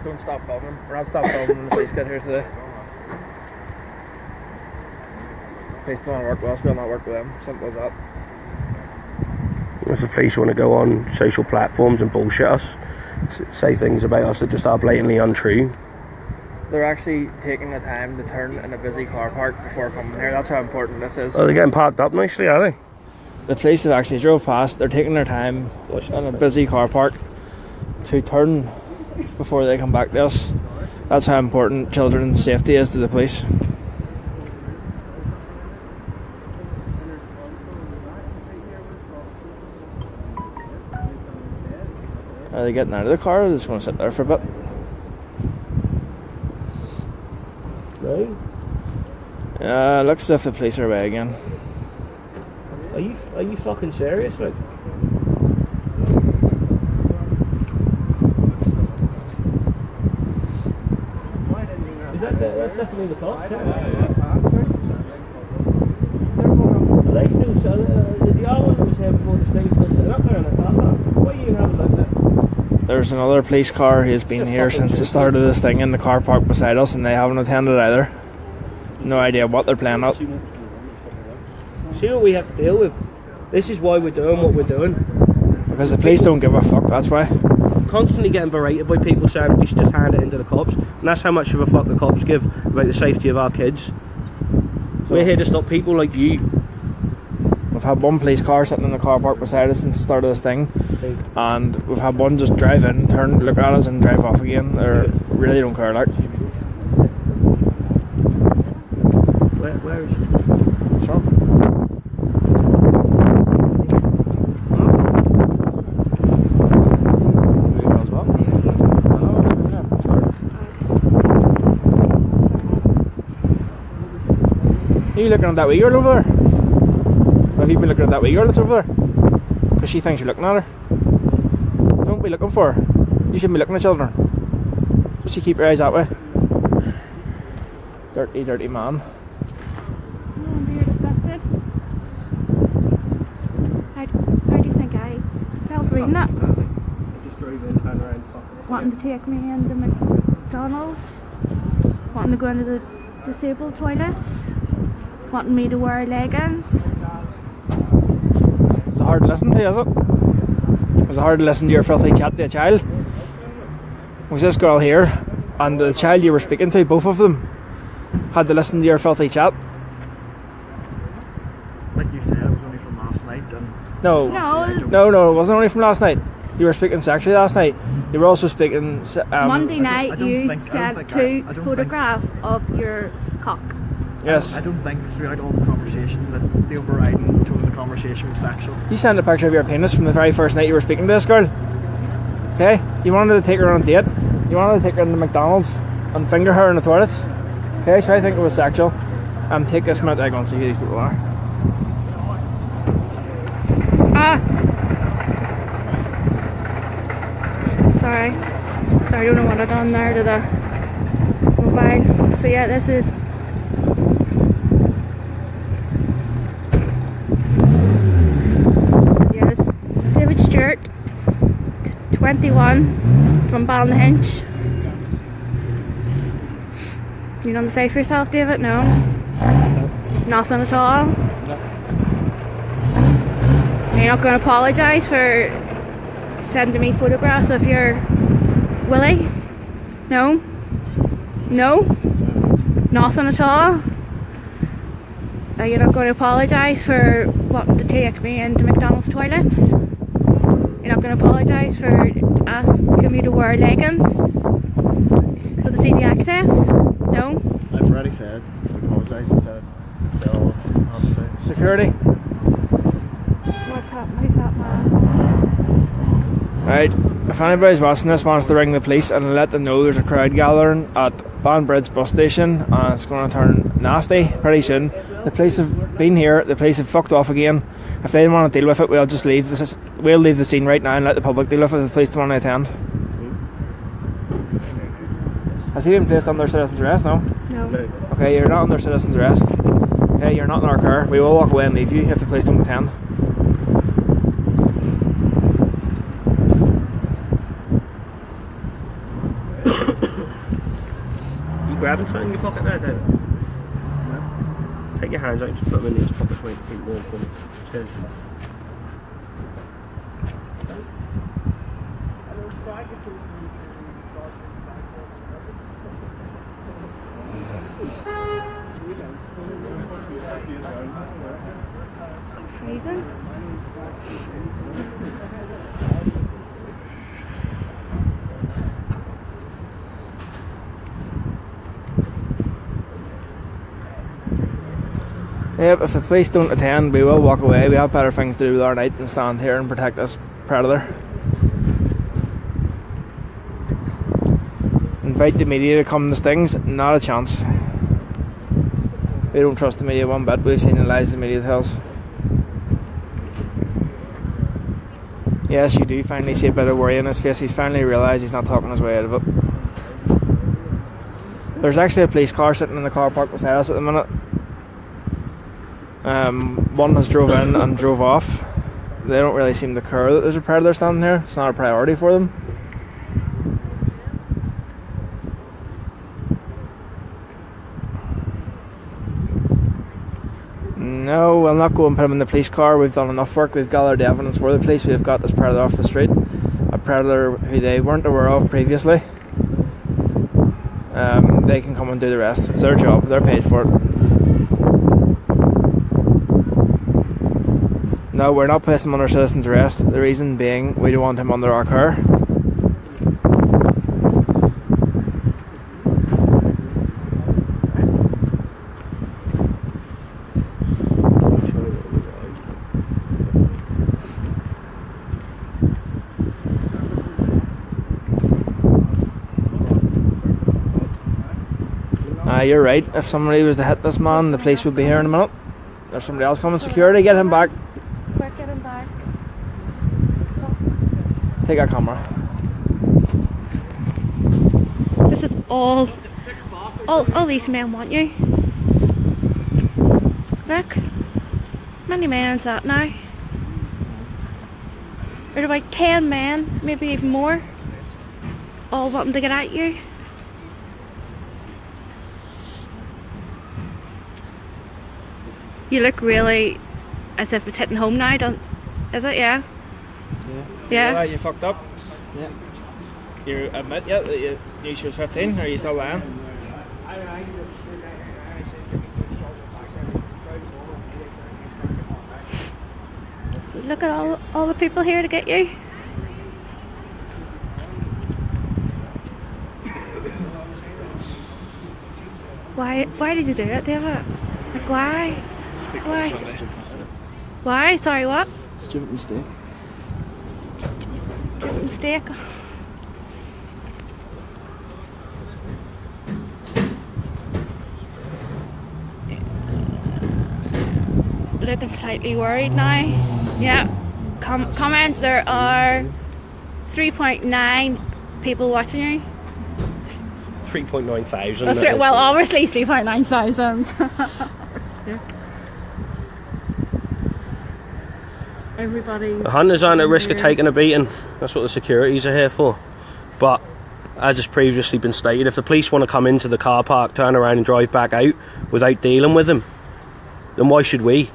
Speaker 4: Don't stop filming. We're not stop filming when the police get here today. Police don't want to work with us, we'll not work with them. Simple as that.
Speaker 5: If the police want to go on social platforms and bullshit us, say things about us that just are blatantly untrue.
Speaker 4: They're actually taking the time to turn in a busy car park before coming here. That's how important this is.
Speaker 5: Oh, they're getting parked up nicely, are they?
Speaker 4: The police have actually drove past. They're taking their time in a busy car park to turn before they come back to us. That's how important children's safety is to the police. Are they getting out of the car or are they just going to sit there for a bit?
Speaker 5: Right.
Speaker 4: Looks as if the police are away again.
Speaker 5: Are you fucking serious, like? That's definitely the cops. Are they still selling? The other one that was here before the thing still sitting up there in the car park? What are you having like that?
Speaker 4: There's another police car who's been here since the start of this thing in the car park beside us, and they haven't attended either. No idea what they're playing at.
Speaker 5: See what we have to deal with. This is why we're doing what we're doing.
Speaker 4: Because the police don't give a fuck, that's why.
Speaker 5: Constantly getting berated by people saying we should just hand it into the cops, and that's how much of a fuck the cops give about the safety of our kids. So we're here to stop people like you.
Speaker 4: We've had one police car sitting in the car park beside us since the start of this thing, and we've had one just drive in, turn, look at us and drive off again. They really don't care, like.
Speaker 5: Where is she?
Speaker 4: What's wrong? Are you looking at that wee girl over there? Have you been looking at that wee girl that's over there? Because she thinks you're looking at her. Don't be looking for her. You shouldn't be looking at children. Just you keep your eyes that way. Dirty, dirty man.
Speaker 3: You're disgusted. How do you think I felt reading it?
Speaker 5: Just drove in, turned around,
Speaker 3: Wanting to take me into McDonald's, wanting to go into the disabled toilets, wanting me to wear leggings.
Speaker 4: Is it hard to listen to, is it? Was it hard to listen to your filthy chat to a child? Was this girl here and the child you were speaking to, both of them, had to listen to your filthy chat?
Speaker 2: Like you said, it was only from last night. And
Speaker 4: No, it wasn't only from last night. You were speaking sexually last night. You were also speaking...
Speaker 3: Monday night you sent two photographs of your cock.
Speaker 4: Yes.
Speaker 2: I don't think throughout all the conversation that the overriding tone of the conversation was sexual.
Speaker 4: You sent a picture of your penis from the very first night you were speaking to this girl. Okay, you wanted to take her on a date. You wanted to take her into McDonald's and finger her in the toilets. Okay, so I think it was sexual. Take this minute, I go and see who these people are.
Speaker 3: Sorry, I don't know what I've done there to the mobile. So yeah, this is David Stewart, 21, from Ballynahinch. You don't say for yourself, David? No? Nothing at all? You're not going to apologise for sending me photographs of your willy? No? No? Nothing at all? You're not going to apologise for wanting to take me into McDonald's toilets? You're not going to apologise for asking me to wear leggings? Because it's easy access? No?
Speaker 2: I've already said, I apologise, said, so obviously.
Speaker 4: Security.
Speaker 3: What's up? Who's that man?
Speaker 4: Right, if anybody's watching this wants to ring the police and let them know there's a crowd gathering at Banbridge bus station and it's going to turn nasty pretty soon. The police have been here, the police have fucked off again. If they don't want to deal with it, we'll just leave the scene right now and let the public deal with it if the police don't want to attend. Has he been placed under citizen's arrest? No?
Speaker 3: No.
Speaker 4: Okay, you're not under citizen's arrest. Okay, you're not in our car. We will walk away and leave you if the police don't attend.
Speaker 5: You grabbing something in your pocket there, David? No. Take your hands out and just put them in his pocket so you can keep warm for me. Cheers.
Speaker 3: Freezing?
Speaker 4: Yep, if the police don't attend, we will walk away. We have better things to do with our night than stand here and protect this predator. Invite the media to come to Stings, not a chance. We don't trust the media one bit. We've seen the lies the media tells. Yes, you do finally see a bit of worry in his face. He's finally realised he's not talking his way out of it. There's actually a police car sitting in the car park beside us at the minute. One has drove in and drove off. They don't really seem to care that there's a predator standing here. It's not a priority for them. No, we'll not go and put him in the police car. We've done enough work. We've gathered evidence for the police. We've got this predator off the street. A predator who they weren't aware of previously. They can come and do the rest. It's their job. They're paid for it. No, we're not placing him under citizen's arrest. The reason being, we don't want him under our care. You're right. If somebody was to hit this man, the police would be here in a minute. There's somebody else coming. Security, get him back.
Speaker 3: Quick, get him back.
Speaker 4: Take our camera.
Speaker 3: This is all these men want you. Look. How many men is that now? There's about 10 men, maybe even more. All wanting to get at you. You look really as if it's hitting home now, is it? Yeah? Yeah.
Speaker 4: You fucked up?
Speaker 2: Yeah.
Speaker 4: You admit yet that you knew she was 15, or are you still lying?
Speaker 3: Look at all the people here to get you. Why did you do it, David? Like why? Why? Why? Sorry, what?
Speaker 2: Stupid mistake.
Speaker 3: Stupid mistake. looking slightly worried now. Yeah. Comment, there are 3.9 people watching you.
Speaker 5: 3.9 thousand.
Speaker 3: Well, obviously 3.9 thousand. Everybody.
Speaker 5: The hunters aren't at risk of taking a beating. That's what the securities are here for. But as has previously been stated, if the police want to come into the car park, turn around and drive back out without dealing with them, then why should we?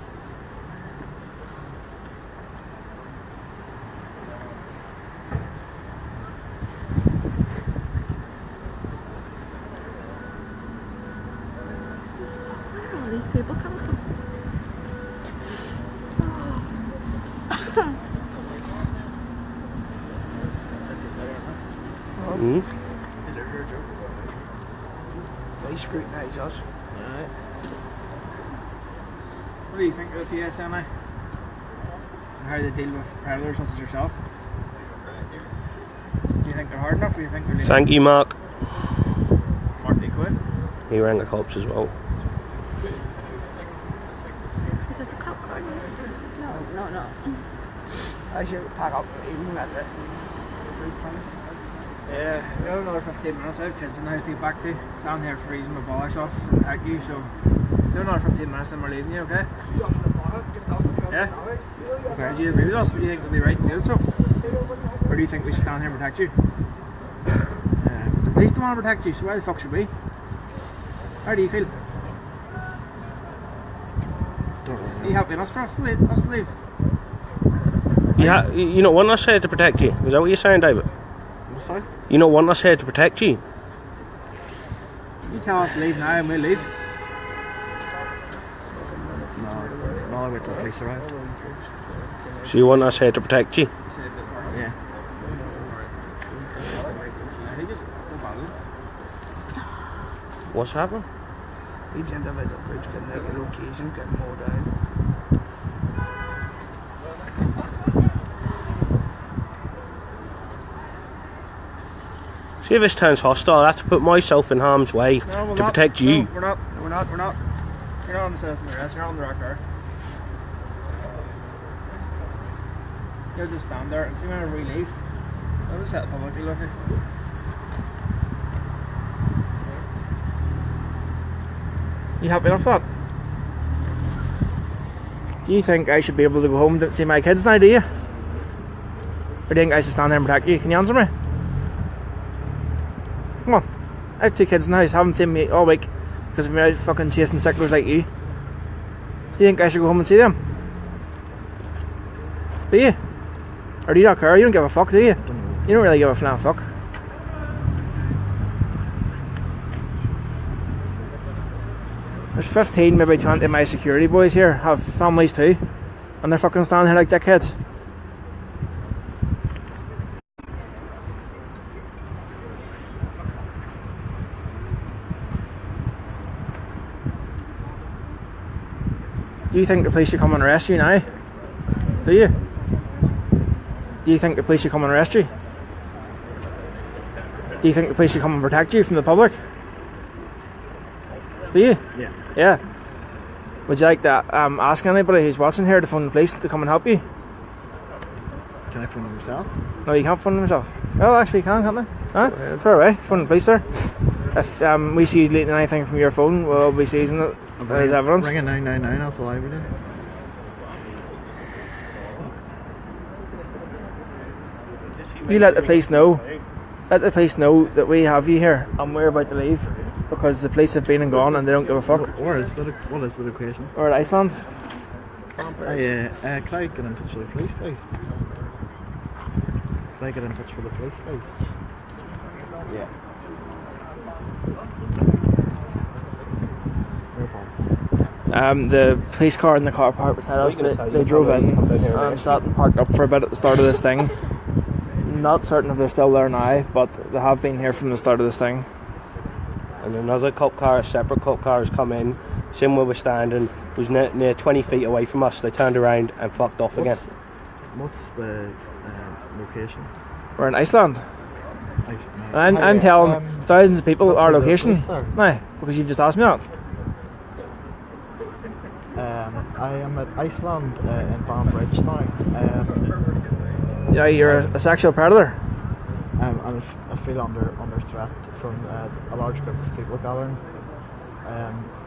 Speaker 3: Where are all these people coming from?
Speaker 5: Mm.
Speaker 6: They scrutinise us.
Speaker 4: What do you think of the PSNI? And how they deal with predators such as yourself? Do you think they're hard enough, or do you think they're
Speaker 5: Thank you, Mark.
Speaker 4: Mark Decoy?
Speaker 5: He rang the cops as well.
Speaker 3: Is this a cop car? No.
Speaker 6: I should pack up even at the food front.
Speaker 4: Yeah, we have another 15 minutes. I have kids in the house to get back to. Stand here freezing my bollocks off and pack you, so we have another 15 minutes and we're leaving you, okay? Yeah? Okay, do you agree with us? Do you think we'll be right in doing so? Or do you think we should stand here and protect you? The police don't want to protect you, so why the fuck should we? How do you feel? Are you helping us for us to leave?
Speaker 5: You not want us here to protect you? Is that what you're saying, David?
Speaker 2: Sorry?
Speaker 5: You not want us here to protect you?
Speaker 4: You tell us to leave now and we'll leave.
Speaker 2: No, I'll wait till the police arrive.
Speaker 5: So you want us here to protect you?
Speaker 2: Yeah.
Speaker 5: What's happened?
Speaker 6: Each individual groups can make a location, get more down.
Speaker 5: See if this turns hostile, I have to put myself in harm's way to protect you.
Speaker 4: No, we're not. You're not on the citizen arrest, you're not on the rock car. You'll just stand there and see whenever we leave. I'll just set the public deal with you. You happy enough with that? Do you think I should be able to go home to see my kids now, do you? Or do you think I should stand there and protect you? Can you answer me? Come on. I have 2 kids in the house, haven't seen me all week because I'm out fucking chasing sicklers like you. Do you think I should go home and see them? Do you? Or do you not care? You don't give a fuck, do you? You don't really give a flying fuck. There's 15, maybe 20 of my security boys here have families too, and they're fucking standing here like dickheads. Do you think the police should come and arrest you now? Do you? Do you think the police should come and arrest you? Do you think the police should come and protect you from the public? Do you?
Speaker 2: Yeah.
Speaker 4: Yeah. Would you like to ask anybody who's watching here to phone the police to come and help you?
Speaker 2: Can I phone them myself?
Speaker 4: No, you can't phone them yourself. Well, actually, you can, can't they? Huh? Throw away. Phone the police, sir. If we see you deleting anything from your phone, we'll be seizing it as evidence.
Speaker 2: Ring a 999, that's all I would do.
Speaker 4: You let the police know. Let the police know that we have you here and we're about to leave because the police have been and gone and they don't give a fuck.
Speaker 2: What is the location?
Speaker 4: We're at Iceland.
Speaker 2: Can I get in touch with the police, please? Can I get in touch with the police, please?
Speaker 4: Yeah. The police car in the car park beside us, they drove in and sat and parked up for a bit at the start of this thing. Not certain if they're still there now, but they have been here from the start of this thing.
Speaker 5: And another cop car, a separate cop car, has come in, seen where we're standing, was near 20 feet away from us. They turned around and fucked off again.
Speaker 2: What's the location?
Speaker 4: We're in Iceland. I'm telling thousands of people our location. No, because you've just asked me that.
Speaker 2: I am at Iceland in Banbridge now.
Speaker 4: Yeah, you're a sexual predator.
Speaker 2: And I feel under threat from a large group of people gathering.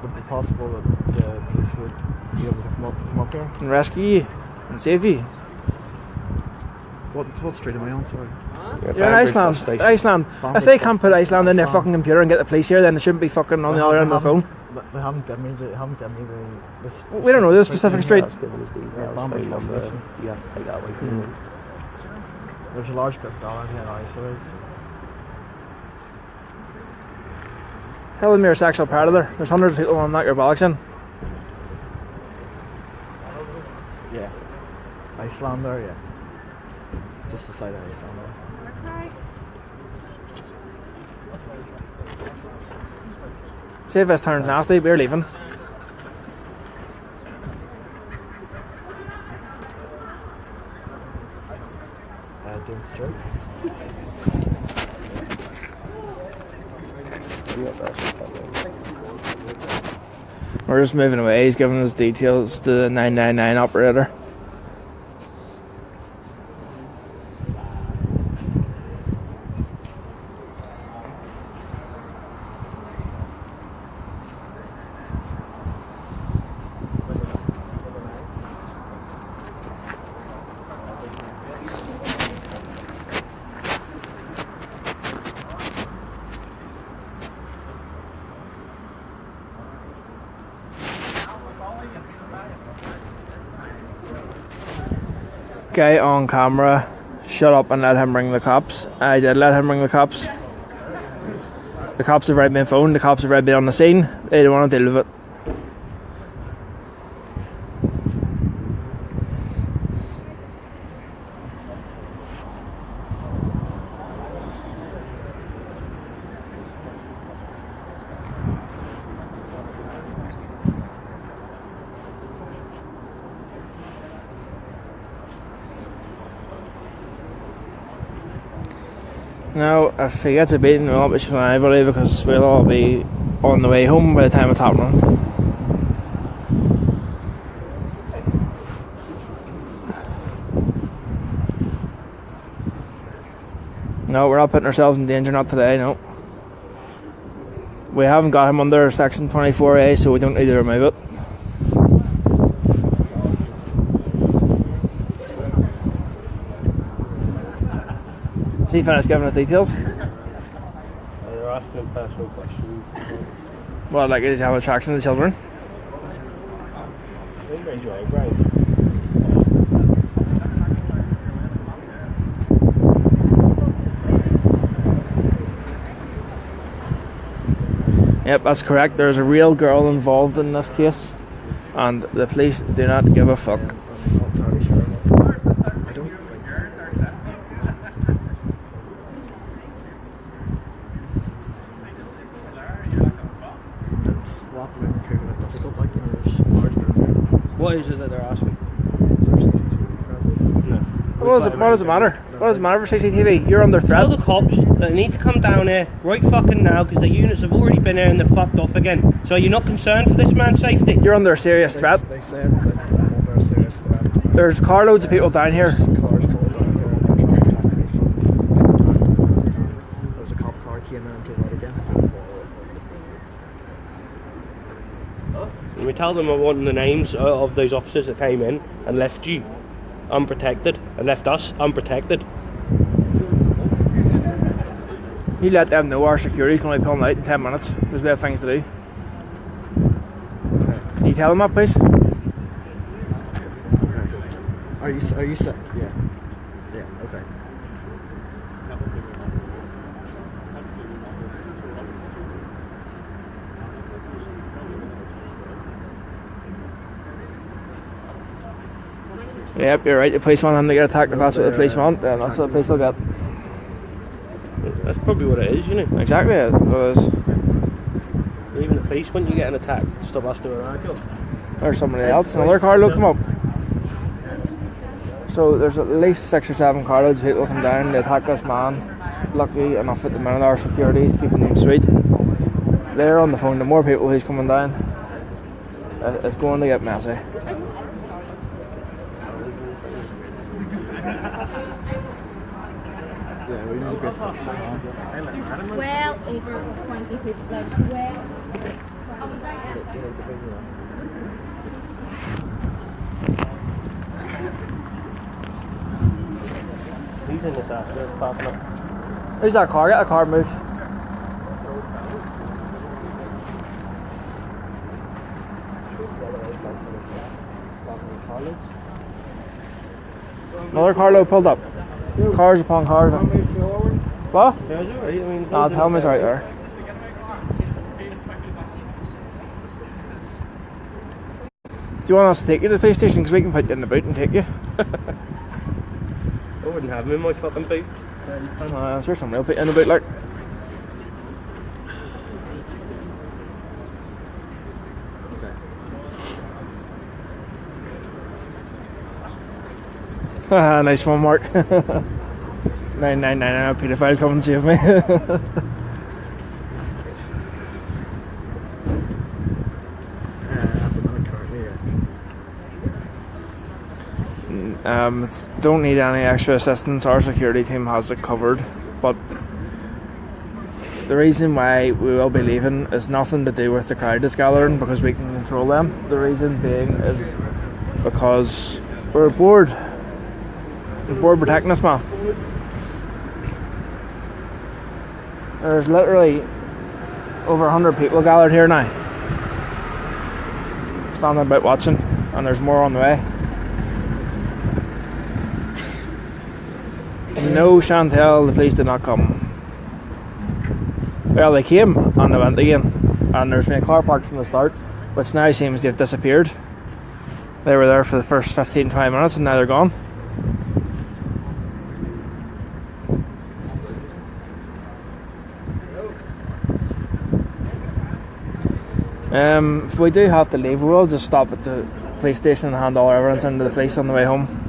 Speaker 2: Would it be possible that the police would be able to come up here?
Speaker 4: And rescue you and save you.
Speaker 2: What street am I on? Sorry.
Speaker 4: You're in Iceland. Iceland. If they can't put Iceland in their fucking computer and get the police here, then they shouldn't be fucking on the other end of the phone.
Speaker 2: They haven't given me the
Speaker 4: We don't know the specific street.
Speaker 5: That's given us details. So you have to take that away from them.
Speaker 2: There's a large group gathering here now, so there's.
Speaker 4: Tell them you're a sexual predator. There's hundreds of people on that your bollocks in.
Speaker 2: Yeah. Iceland there, yeah. Just the side of Iceland there.
Speaker 4: See if this turns nasty, we're leaving.
Speaker 2: Doing Stewart.
Speaker 4: We're just moving away. He's giving us details to the 999 operator. Guy on camera, shut up and let him ring the cops. I did let him ring the cops. The cops have already been phoned, the cops have already been on the scene. They don't want to deal with it. Now, if he gets a beating, we'll not be showing anybody because we'll all be on the way home by the time it's happening. No, we're not putting ourselves in danger, not today, no. We haven't got him under section 24A, so we don't need to remove it. Has he finished giving us details?
Speaker 5: They're asking him personal questions.
Speaker 4: Well, like, did you have attraction to children?
Speaker 5: They raise your eyebrows.
Speaker 4: Yep, that's correct. There's a real girl involved in this case, and the police do not give a fuck.
Speaker 2: I'm not entirely sure. I don't think. It's what we're including a difficult, like, you know, there's large group.
Speaker 5: What is it that they're asking?
Speaker 2: No.
Speaker 4: What does it matter? What does it matter for CCTV? You're under threat.
Speaker 5: Tell the cops that they need to come down here right fucking now because the units have already been here and they're fucked off again. So you're not concerned for this man's safety?
Speaker 4: You're under a serious threat.
Speaker 2: They said that I'm under a serious threat.
Speaker 4: There's carloads of people down here.
Speaker 2: Cars called down here and they're trying to attack me from there was a cop car came in and drove out again.
Speaker 5: And we tell them I want the names of those officers that came in and left you unprotected and left us unprotected.
Speaker 4: You let them know our security's going to be pulling out in 10 minutes. There's we have things to do.
Speaker 2: Okay.
Speaker 4: Can you tell them that, please?
Speaker 2: Okay. Are you set? Yeah. Yeah. Okay.
Speaker 4: Yep, you're right. The police want him to get attacked. If that's what the police want, then that's what the police will get.
Speaker 5: That's probably what it is, you know.
Speaker 4: Exactly, it was.
Speaker 5: Even the police, when you get an attack, stop us doing our job.
Speaker 4: There's somebody else. Another carload come up. So there's at least 6 or 7 carloads of people come down. They attack this man. Lucky enough at the minute, our security's keeping them sweet. They're on the phone to more people who's coming down. It's going to get messy.
Speaker 3: Well over 20 people. Well.
Speaker 5: He's in this after, it's popping up.
Speaker 4: Who's that car? Get that car moved. Another carload pulled up. Cars upon cars. What?
Speaker 5: Yeah, you're right. I mean,
Speaker 4: No, tell me's right there. Do you want us to take you to the police station? Because we can put you in the boot and take you.
Speaker 5: I wouldn't have him in my fucking boot.
Speaker 4: I'm sure somebody will put you in the boot, like. Haha, nice one, Mark. 999, paedophile, come and save me. Don't need any extra assistance. Our security team has it covered, but the reason why we will be leaving is nothing to do with the crowd that's gathering, because we can control them. The reason being is because we're bored. We're bored protecting us, man. There's literally over 100 people gathered here now, standing about watching, and there's more on the way. No, Chantel, the police did not come. Well, they came and they went again, and there's been a car parked from the start, which now seems to have disappeared. They were there for the first 15-20 minutes and now they're gone. If we do have to leave, we'll just stop at the police station and hand all our evidence into the police on the way home.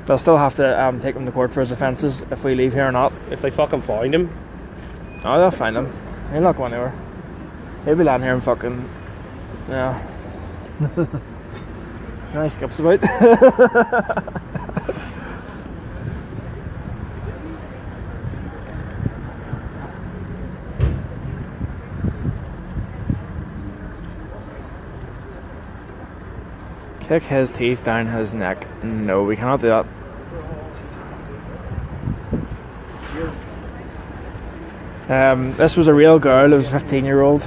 Speaker 4: They'll still have to take him to court for his offences if we leave here or not.
Speaker 5: If they fucking find him.
Speaker 4: Oh, they'll find him. He'll not go anywhere. He'll be landing here and fucking... Yeah. Now he skips about. Kick his teeth down his neck. No, we cannot do that. This was a real girl. It was a 15-year-old.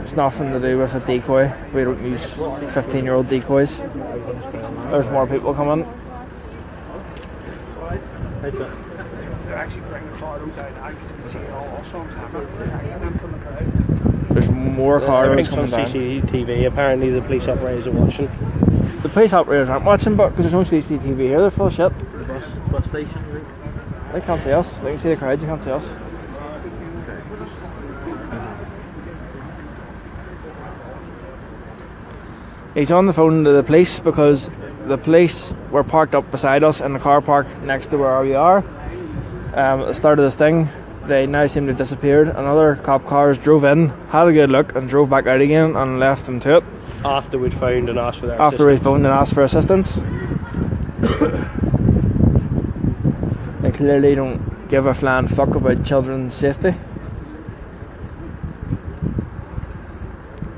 Speaker 4: It's nothing to do with a decoy. We don't use 15-year-old decoys. There's more people coming.
Speaker 6: They're actually bringing the car down now because you can see it all also on camera. Them from the crowd.
Speaker 4: There's more cars coming down.
Speaker 5: CCTV. Apparently the police operators are watching.
Speaker 4: The police operators aren't watching, but because there's no CCTV here, they're full of shit.
Speaker 5: The bus station, right?
Speaker 4: They can't see us. They can see the crowds, they can't see us. He's on the phone to the police because the police were parked up beside us in the car park next to where we are. At the start of this thing, they now seem to have disappeared. Another cop cars drove in, had a good look, and drove back out again and left them to it.
Speaker 5: After we'd phoned and asked for their
Speaker 4: After we phoned and asked for assistance. They clearly don't give a flying fuck about children's safety.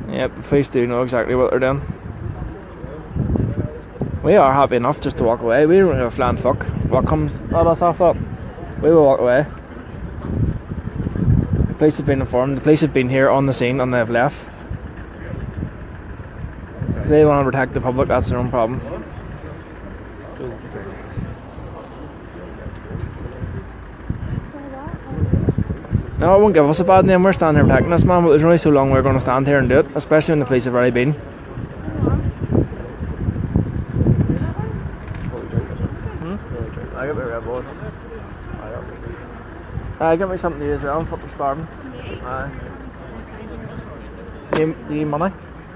Speaker 4: Yep, the police do know exactly what they're doing. We are happy enough just to walk away. We don't give a flying fuck what comes at us off that. We will walk away. The police have been informed. The police have been here on the scene and they've left. If they want to protect the public, that's their own problem. No, it won't give us a bad name. We're standing here protecting us, man, but there's only so long we're going to stand here and do it, especially when the police have already been. I get me a Red Bull. Get me something to use as well. I'm fucking starving. Do you need money?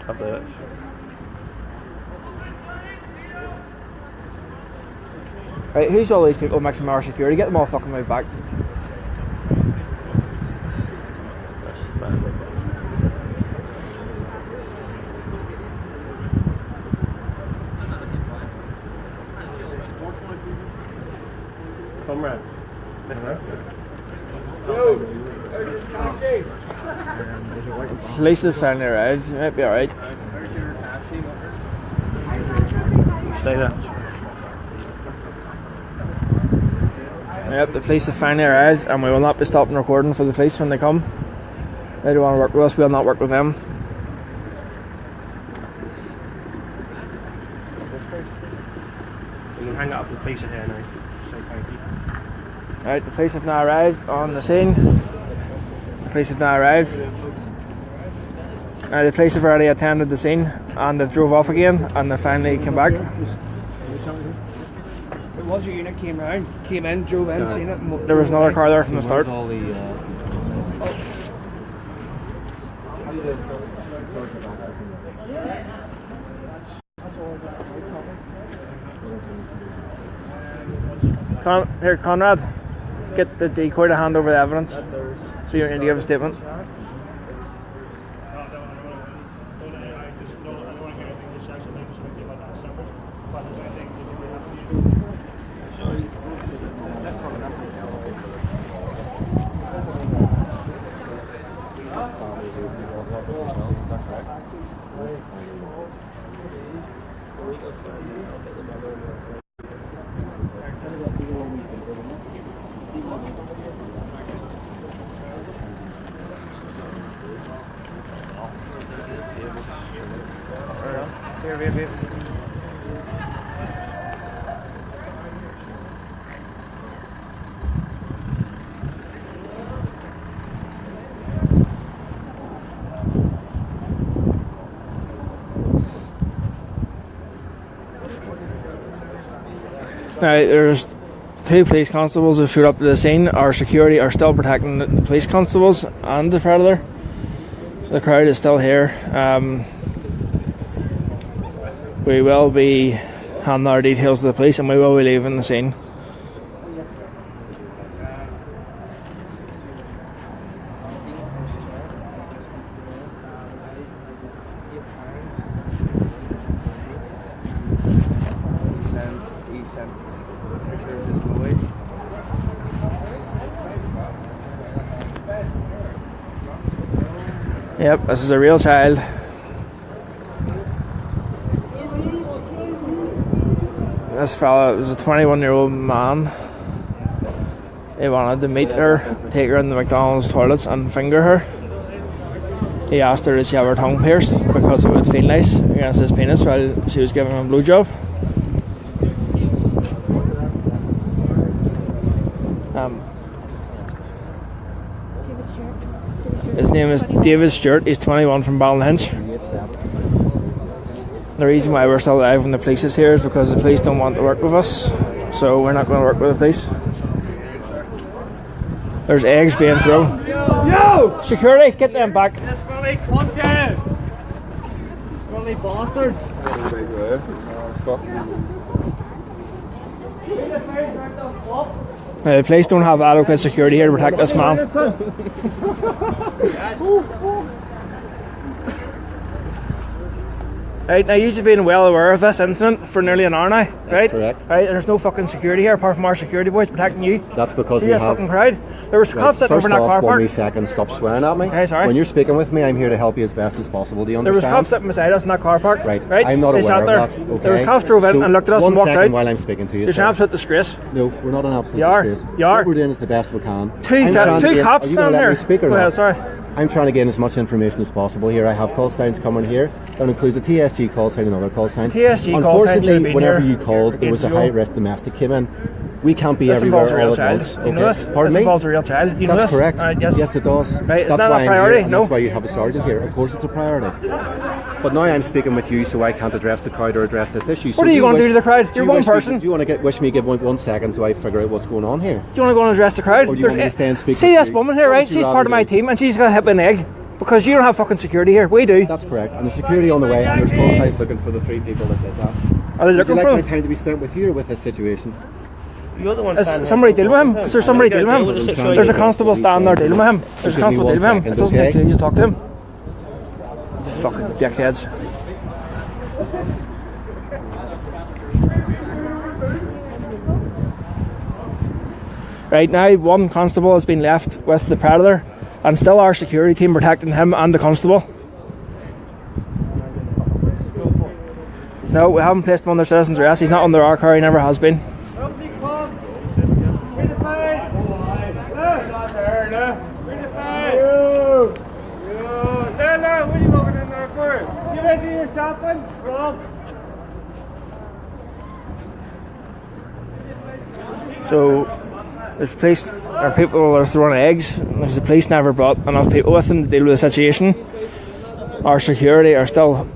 Speaker 5: Have the...
Speaker 4: Right, who's all these people mixing with our security? Get them all fucking moved back. Police have finally arrived. You might be alright.
Speaker 5: Stay there.
Speaker 4: Yep, the police have finally arrived, and we will not be stopping recording for the police when they come. They don't want to work with us, we'll not work with them.
Speaker 5: You can hang up the police are here now. Say thank you.
Speaker 4: Right, the police have now arrived on the scene. The police have now arrived. The police have already attended the scene and they've drove off again and they finally came back.
Speaker 6: It was your unit came in, drove in, seen it. And
Speaker 4: There was another car there from the start.
Speaker 5: All the,
Speaker 4: Here, Conrad, get the decoy to hand over the evidence. So you need to give a statement. Here, wait. Now, there's two police constables who showed up to the scene. Our security are still protecting the police constables and the predator. So the crowd is still here. We will be handing our details to the police and we will be leaving the scene.
Speaker 1: He sent a picture of his boy.
Speaker 4: Yep, this is a real child. This fella was a 21-year-old man. He wanted to meet her, take her in the McDonald's toilets and finger her. He asked her did she have her tongue pierced because it would feel nice against his penis while she was giving him a blowjob. His name is David Stewart. He's 21 from Ballynahinch. The reason why we're still alive when the police is here is because the police don't want to work with us, so we're not going to work with the police. There's eggs being thrown. Yo! Security, get them back.
Speaker 6: smelly cunt down! Smelly bastards!
Speaker 4: The police don't have adequate security here to protect this man. Right, now you've been well aware of this incident for nearly an hour now, right?
Speaker 7: correct.
Speaker 4: Right, and there's no fucking security here apart from our security boys protecting you.
Speaker 7: That's because
Speaker 4: See
Speaker 7: we
Speaker 4: this
Speaker 7: have...
Speaker 4: fucking crowd? There was cops sitting over
Speaker 7: First
Speaker 4: in that car
Speaker 7: off, 1
Speaker 4: park.
Speaker 7: wee second, stop swearing at me.
Speaker 4: Hey, sorry.
Speaker 7: When you're speaking with me, I'm here to help you as best as possible. Do you
Speaker 4: There was
Speaker 7: understand?
Speaker 4: cops sitting beside us in that car park.
Speaker 7: Right.
Speaker 4: Right?
Speaker 7: I'm not
Speaker 4: They sat
Speaker 7: aware
Speaker 4: there.
Speaker 7: of that. Okay.
Speaker 4: There was cops drove in
Speaker 7: So
Speaker 4: and looked at us and walked
Speaker 7: 1 second
Speaker 4: out.
Speaker 7: while I'm speaking to you.
Speaker 4: There's
Speaker 7: sir.
Speaker 4: an absolute disgrace.
Speaker 7: No, we're not an absolute
Speaker 4: You are.
Speaker 7: disgrace.
Speaker 4: You are.
Speaker 7: What we're doing is the best we can.
Speaker 4: Two
Speaker 7: I'm trying to get-
Speaker 4: cops
Speaker 7: are you
Speaker 4: standing
Speaker 7: gonna let
Speaker 4: there.
Speaker 7: me speak or
Speaker 4: Go
Speaker 7: not?
Speaker 4: ahead, sorry.
Speaker 7: I'm trying to gain as much information as possible here. I have call signs coming here. That includes a TSG call sign and another call sign.
Speaker 4: TSG call sign should have been
Speaker 7: whenever
Speaker 4: here
Speaker 7: you called, it was a
Speaker 4: 8 years ago.
Speaker 7: high-risk domestic came in. We can't be
Speaker 4: This
Speaker 7: everywhere
Speaker 4: involves a real
Speaker 7: all at
Speaker 4: child.
Speaker 7: once.
Speaker 4: Do you know this?
Speaker 7: Pardon
Speaker 4: This
Speaker 7: me?
Speaker 4: involves a real child. Do you know
Speaker 7: That's
Speaker 4: this?
Speaker 7: correct.
Speaker 4: Yes.
Speaker 7: Yes, it does.
Speaker 4: Right, it's
Speaker 7: That's
Speaker 4: not
Speaker 7: why
Speaker 4: a
Speaker 7: I'm
Speaker 4: priority,
Speaker 7: here, and
Speaker 4: no.
Speaker 7: that's why you have a sergeant here. Of course, it's a priority. But now I'm speaking with you, so I can't address the crowd or address this issue.
Speaker 4: What are you going to do to the crowd? You're one person.
Speaker 7: Do you want to wish me give 1 second so I figure out what's going on here?
Speaker 4: Do you want to go and address the crowd?
Speaker 7: Or do you want me to stay and speak
Speaker 4: See
Speaker 7: with
Speaker 4: this
Speaker 7: you?
Speaker 4: woman here,
Speaker 7: What
Speaker 4: right?
Speaker 7: would you
Speaker 4: She's
Speaker 7: rather
Speaker 4: part of my
Speaker 7: do?
Speaker 4: team and she's got hit with an egg because you don't have fucking security here. We do.
Speaker 7: That's correct. And the security on the way, and there's call signs looking for the 3 people that did that.
Speaker 4: Are they
Speaker 7: Would you
Speaker 4: looking
Speaker 7: like
Speaker 4: for
Speaker 7: my
Speaker 4: him?
Speaker 7: time to be spent with you or with this situation?
Speaker 5: You're the one
Speaker 4: Is
Speaker 5: standing
Speaker 4: somebody
Speaker 5: there.
Speaker 4: dealing with him? Because there's somebody dealing with him. There's a constable standing there dealing with him. There's a
Speaker 7: Give me
Speaker 4: constable
Speaker 7: 1
Speaker 4: dealing with him.
Speaker 7: second,
Speaker 4: It doesn't take
Speaker 7: okay?
Speaker 4: two to talk to him. Fucking dickheads. Right now, 1 constable has been left with the predator. and still our security team protecting him and the constable. No, we haven't placed him under citizen's arrest. He's not under our car, he never has been. So there's police, or people are throwing eggs, because the police never brought enough people with them to deal with the situation. Our security are still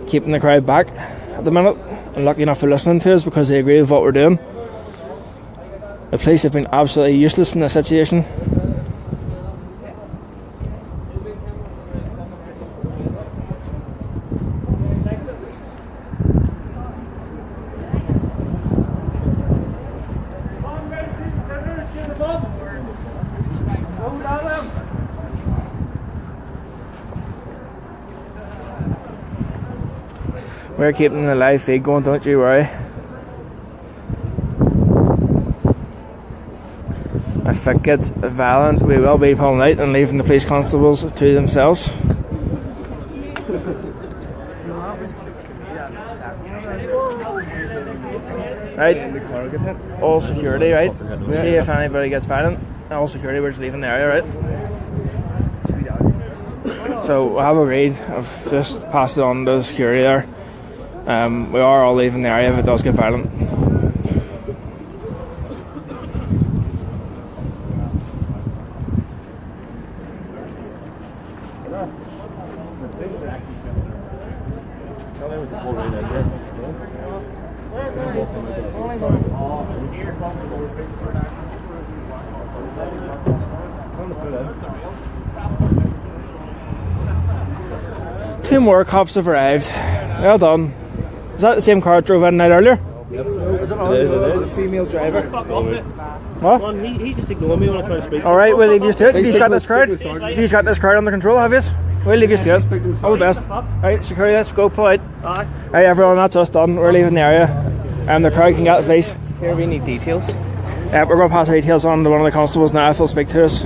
Speaker 4: keeping the crowd back at the minute, and lucky enough for listening to us because they agree with what we're doing. The police have been absolutely useless in this situation. We're keeping the live feed going, don't you worry. If it gets violent, we will be pulling out and leaving the police constables to themselves. Right, all security, right? See if anybody gets violent. All security, we're just leaving the area, right? So we have agreed, I've just passed it on to the security there. We are all leaving the area if it does get violent. Two more cops have arrived. Well done. Is that the same car that drove in night earlier?
Speaker 5: Yep. It is.
Speaker 1: A female driver.
Speaker 4: What?
Speaker 5: He just ignored me when I tried to speak.
Speaker 4: Alright, we'll leave you to it. You've got this crowd. You've got this crowd under control, have you? We'll leave you to it. All the best. Right, security, let's go, pull out. Right, everyone, that's us done. We're leaving the area. And the crowd can get the police.
Speaker 1: Here we need details.
Speaker 4: We're going to pass our details on to one of the constables now if they'll speak to us.